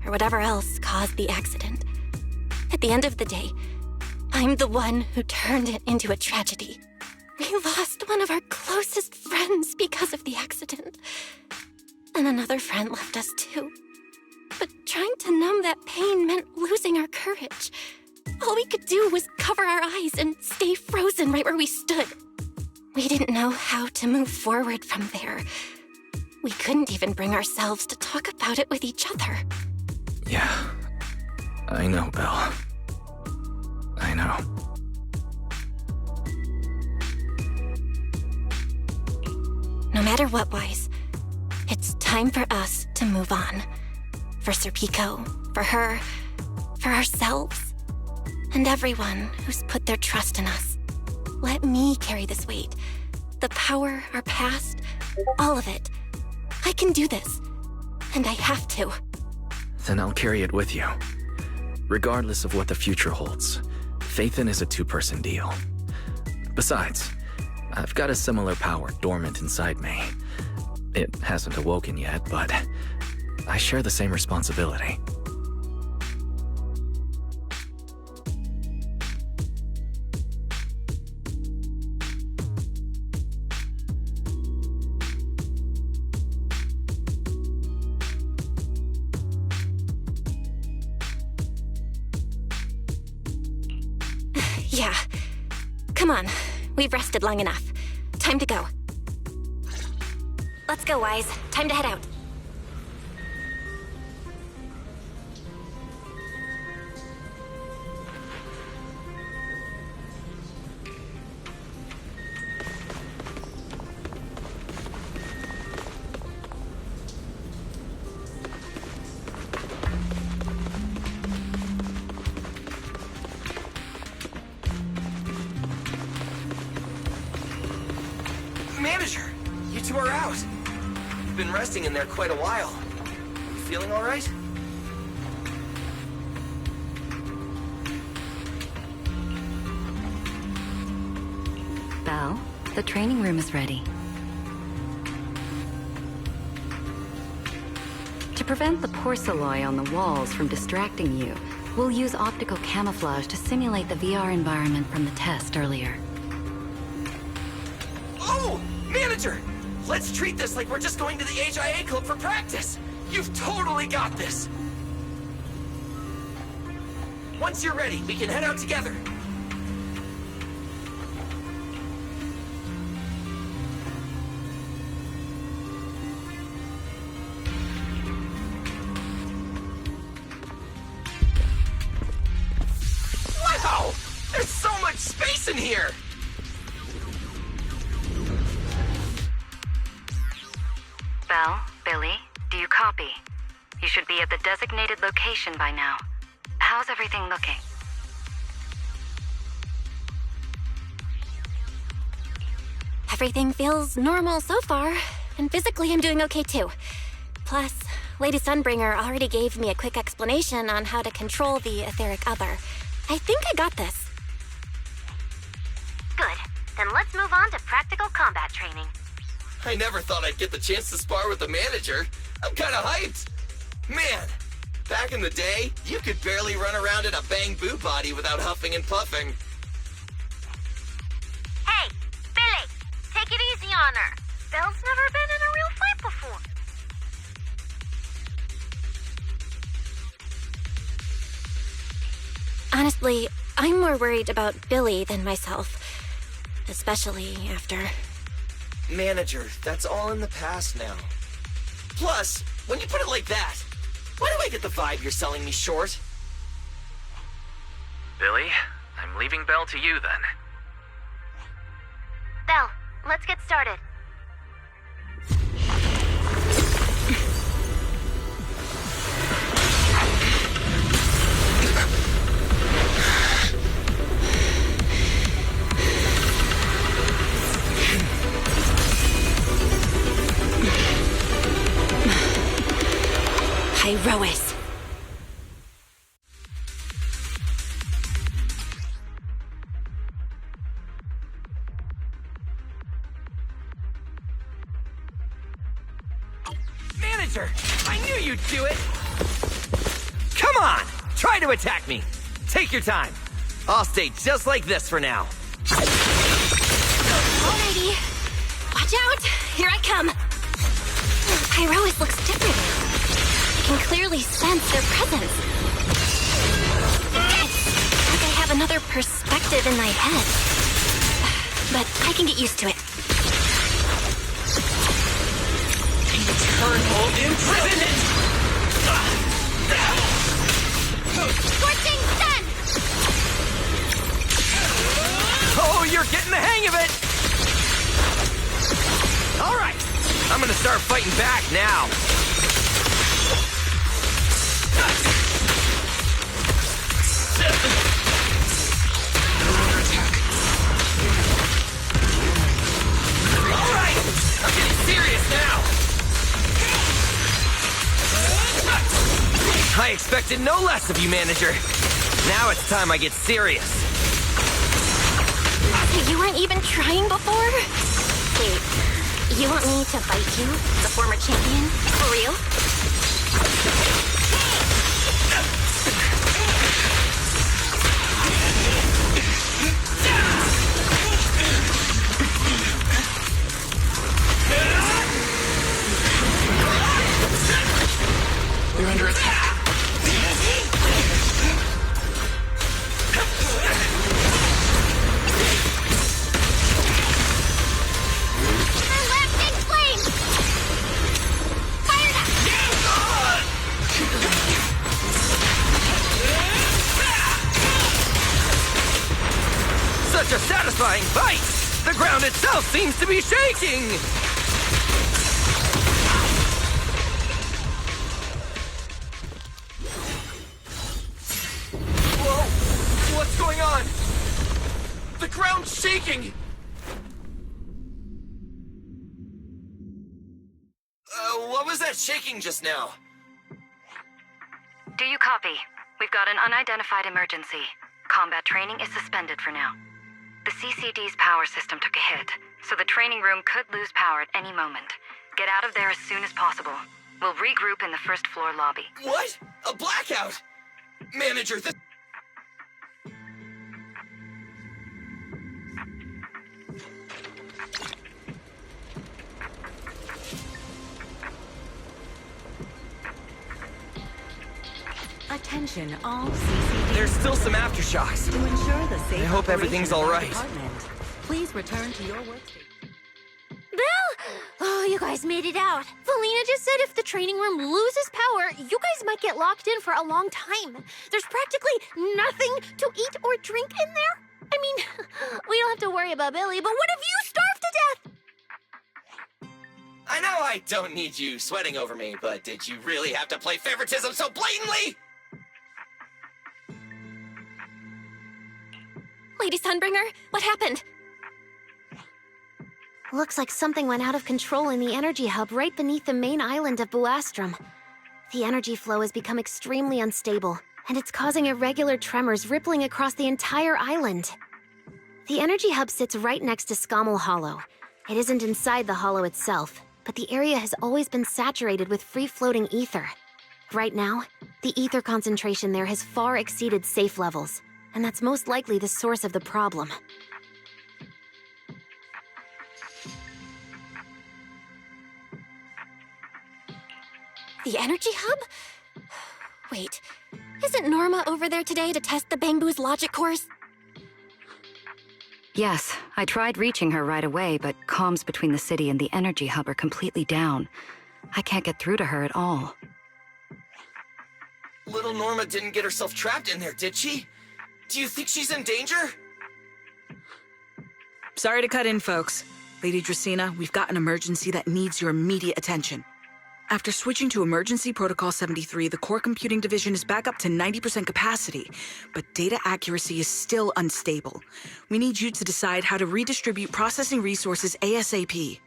or whatever else caused the accident, at the end of the day, I'm the one who turned it into a tragedy. We lost one of our closest friends because of the accident. And another friend left us too. But trying to numb that pain meant losing our courage. All we could do was cover our eyes and stay frozen right where we stood. We didn't know how to move forward from there. We couldn't even bring ourselves to talk about it with each other. Yeah, I know, Belle. I know. No matter what, Wise, it's time for us to move on. For Sir Pico, for her, for ourselves, and everyone who's put their trust in us. Let me carry this weight. The power, our past, all of it. I can do this, and I have to. Then I'll carry it with you. Regardless of what the future holds, Phaethon is a two-person deal. Besides, I've got a similar power dormant inside me. It hasn't awoken yet, but I share the same responsibility. Yeah. Come on. We've rested long enough. Time to go. Let's go, Wise. Time to head out. Manager, you two are out. You've been resting in there quite a while. You feeling all right? Belle, the training room is ready. To prevent the porcelain on the walls from distracting you, we'll use optical camouflage to simulate the VR environment from the test earlier. Oh! Manager! Let's treat this like we're just going to the HIA club for practice! You've totally got this! Once you're ready, we can head out together. Wow! There's so much space in here! Belle, Billy, do you copy? You should be at the designated location by now. How's everything looking? Everything feels normal so far, and physically I'm doing okay too. Plus, Lady Sunbringer already gave me a quick explanation on how to control the etheric other. I think I got this. Good. Then let's move on to practical combat training. I never thought I'd get the chance to spar with the manager. I'm kinda hyped. Man, back in the day, you could barely run around in a bang-boo body without huffing and puffing. Hey, Billy, take it easy on her. Belle's never been in a real fight before. Honestly, I'm more worried about Billy than myself. Especially after... Manager, that's all in the past now. Plus, when you put it like that, why do I get the vibe you're selling me short? Billy, I'm leaving Belle to you then. Belle, let's get started. HoYoverse. Manager! I knew you'd do it! Come on! Try to attack me! Take your time. I'll stay just like this for now. Alrighty. Watch out! Here I come! HoYoverse looks different now. I can clearly sense their presence. It's like I have another perspective in my head. But I can get used to it. Eternal imprisonment! Scorching sun! Oh, you're getting the hang of it! All right, I'm gonna start fighting back now. All right, I'm getting serious now. I expected no less of you, Manager. Now it's time I get serious. You weren't even trying before? Wait, you want me to fight you, the former champion? For real? We're under attack. Such a satisfying fight! The ground itself seems to be shaking! Whoa! What's going on? The ground's shaking! What was that shaking just now? Do you copy? We've got an unidentified emergency. Combat training is suspended for now. The CCD's power system took a hit, so the training room could lose power at any moment. Get out of there as soon as possible. We'll regroup in the first floor lobby. What? A blackout? Manager, this... Attention, all CCD. There's still some aftershocks. To ensure the safe I hope everything's all right. Please return to your workstation. Bill! Oh, you guys made it out. Felina just said if the training room loses power, you guys might get locked in for a long time. There's practically nothing to eat or drink in there. I mean, we don't have to worry about Billy, but what if you starve to death? I know I don't need you sweating over me, but did you really have to play favoritism so blatantly? Lady Sunbringer, what happened? Looks like something went out of control in the energy hub right beneath the main island of Buastrum. The energy flow has become extremely unstable, and it's causing irregular tremors rippling across the entire island. The energy hub sits right next to Scommel Hollow. It isn't inside the hollow itself, but the area has always been saturated with free-floating ether. Right now, the ether concentration there has far exceeded safe levels, and that's most likely the source of the problem. The energy hub? Wait, isn't Norma over there today to test the Bangbu's logic cores? Yes, I tried reaching her right away, but comms between the city and the energy hub are completely down. I can't get through to her at all. Little Norma didn't get herself trapped in there, did she? Do you think she's in danger? Sorry to cut in, folks. Lady Dracaena, we've got an emergency that needs your immediate attention. After switching to Emergency Protocol 73, the Core Computing Division is back up to 90% capacity, but data accuracy is still unstable. We need you to decide how to redistribute processing resources ASAP.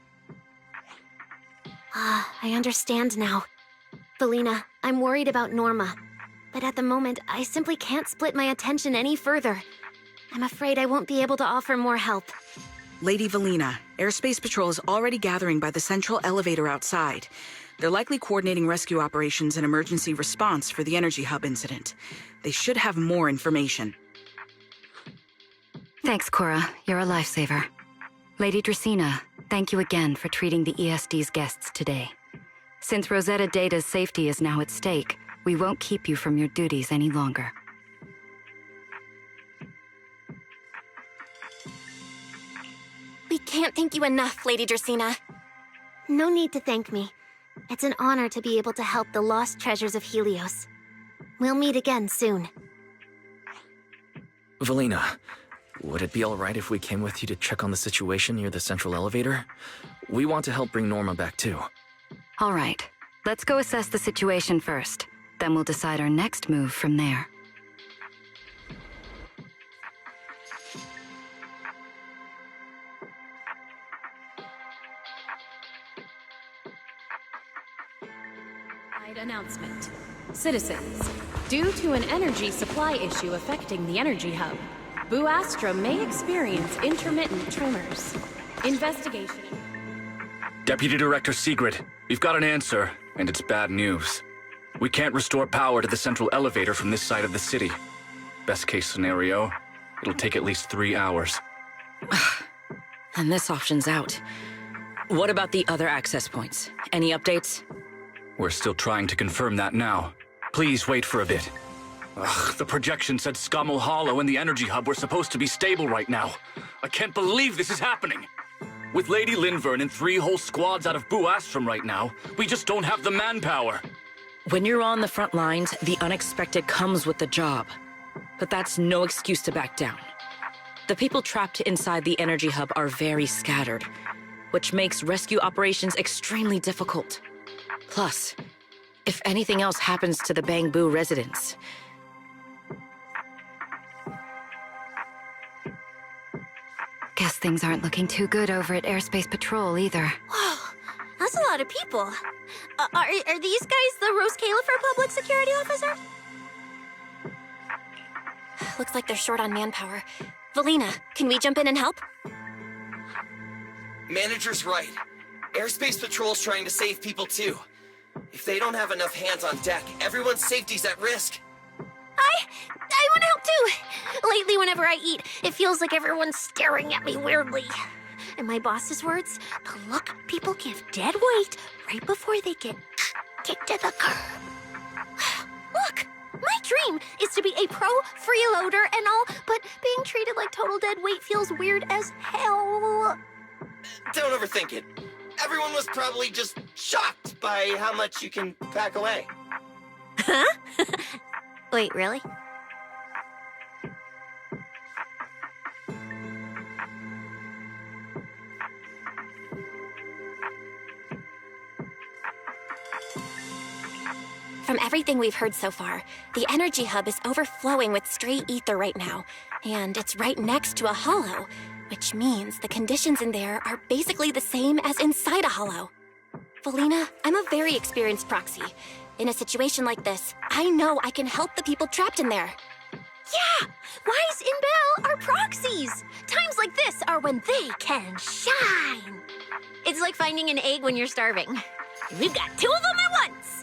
I understand now. Felina, I'm worried about Norma. But at the moment, I simply can't split my attention any further. I'm afraid I won't be able to offer more help. Lady Valina, Airspace Patrol is already gathering by the central elevator outside. They're likely coordinating rescue operations and emergency response for the energy hub incident. They should have more information. Thanks, Cora. You're a lifesaver. Lady Dracena, thank you again for treating the ESD's guests today. Since Rosetta Data's safety is now at stake, we won't keep you from your duties any longer. We can't thank you enough, Lady Dracena. No need to thank me. It's an honor to be able to help the lost treasures of Helios. We'll meet again soon. Valina, would it be alright if we came with you to check on the situation near the central elevator? We want to help bring Norma back too. All right, let's go assess the situation first. Then we'll decide our next move from there. Announcement. Citizens, due to an energy supply issue affecting the energy hub, Bu Astra may experience intermittent tremors. Investigation. Deputy Director Sigrid, we've got an answer, and it's bad news. We can't restore power to the central elevator from this side of the city. Best case scenario, it'll take at least 3 hours. And this option's out. What about the other access points? Any updates? We're still trying to confirm that now. Please wait for a bit. The projection said Scommel Hollow and the energy hub were supposed to be stable right now. I can't believe this is happening. With Lady Linvern and 3 whole squads out of Bu Astrum right now, we just don't have the manpower. When you're on the front lines, the unexpected comes with the job. But that's no excuse to back down. The people trapped inside the energy hub are very scattered, which makes rescue operations extremely difficult. Plus, if anything else happens to the Bangbu residents... Guess things aren't looking too good over at Airspace Patrol either. Whoa, that's a lot of people. Are these guys the Rose Califer public security officer? Looks like they're short on manpower. Valina, can we jump in and help? Manager's right. Airspace Patrol's trying to save people too. If they don't have enough hands on deck, everyone's safety's at risk. I want to help too. Lately, whenever I eat, it feels like everyone's staring at me weirdly. In my boss's words, the look people give dead weight right before they get kicked to the curb. Look, my dream is to be a pro freeloader and all, but being treated like total dead weight feels weird as hell. Don't overthink it. Everyone was probably just shocked by how much you can pack away. Huh? Wait, really? From everything we've heard so far, the energy hub is overflowing with stray ether right now, and it's right next to a hollow, which means the conditions in there are basically the same as inside a hollow. Valina, I'm a very experienced proxy. In a situation like this, I know I can help the people trapped in there. Yeah! Wise and Belle are proxies! Times like this are when they can shine! It's like finding an egg when you're starving. We've got 2 of them at once!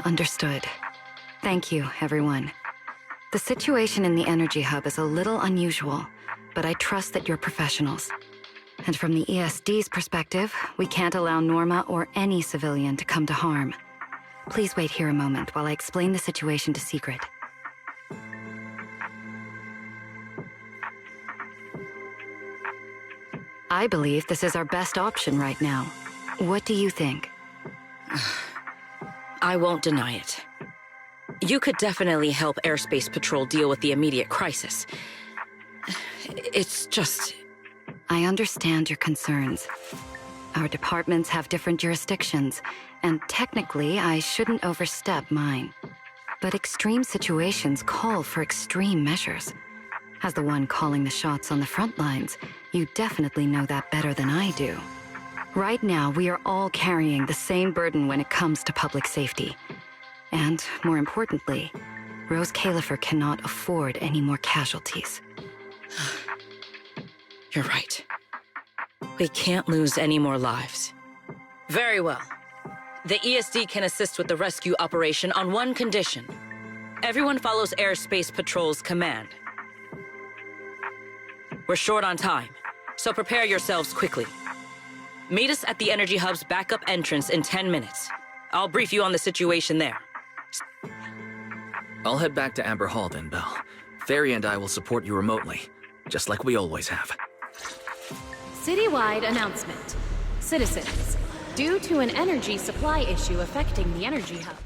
Understood. Thank you, everyone. The situation in the energy hub is a little unusual, but I trust that you're professionals. And from the ESD's perspective, we can't allow Norma or any civilian to come to harm. Please wait here a moment while I explain the situation to Sigrid. I believe this is our best option right now. What do you think? I won't deny it. You could definitely help Airspace Patrol deal with the immediate crisis. It's just... I understand your concerns. Our departments have different jurisdictions, and technically I shouldn't overstep mine. But extreme situations call for extreme measures. As the one calling the shots on the front lines, you definitely know that better than I do. Right now, we are all carrying the same burden when it comes to public safety. And, more importantly, Rose Califer cannot afford any more casualties. You're right. We can't lose any more lives. Very well. The ESD can assist with the rescue operation on one condition. Everyone follows Airspace Patrol's command. We're short on time, so prepare yourselves quickly. Meet us at the Energy Hub's backup entrance in 10 minutes. I'll brief you on the situation there. I'll head back to Amber Hall then, Belle. Fairy and I will support you remotely, just like we always have. Citywide announcement. Citizens, due to an energy supply issue affecting the Energy Hub,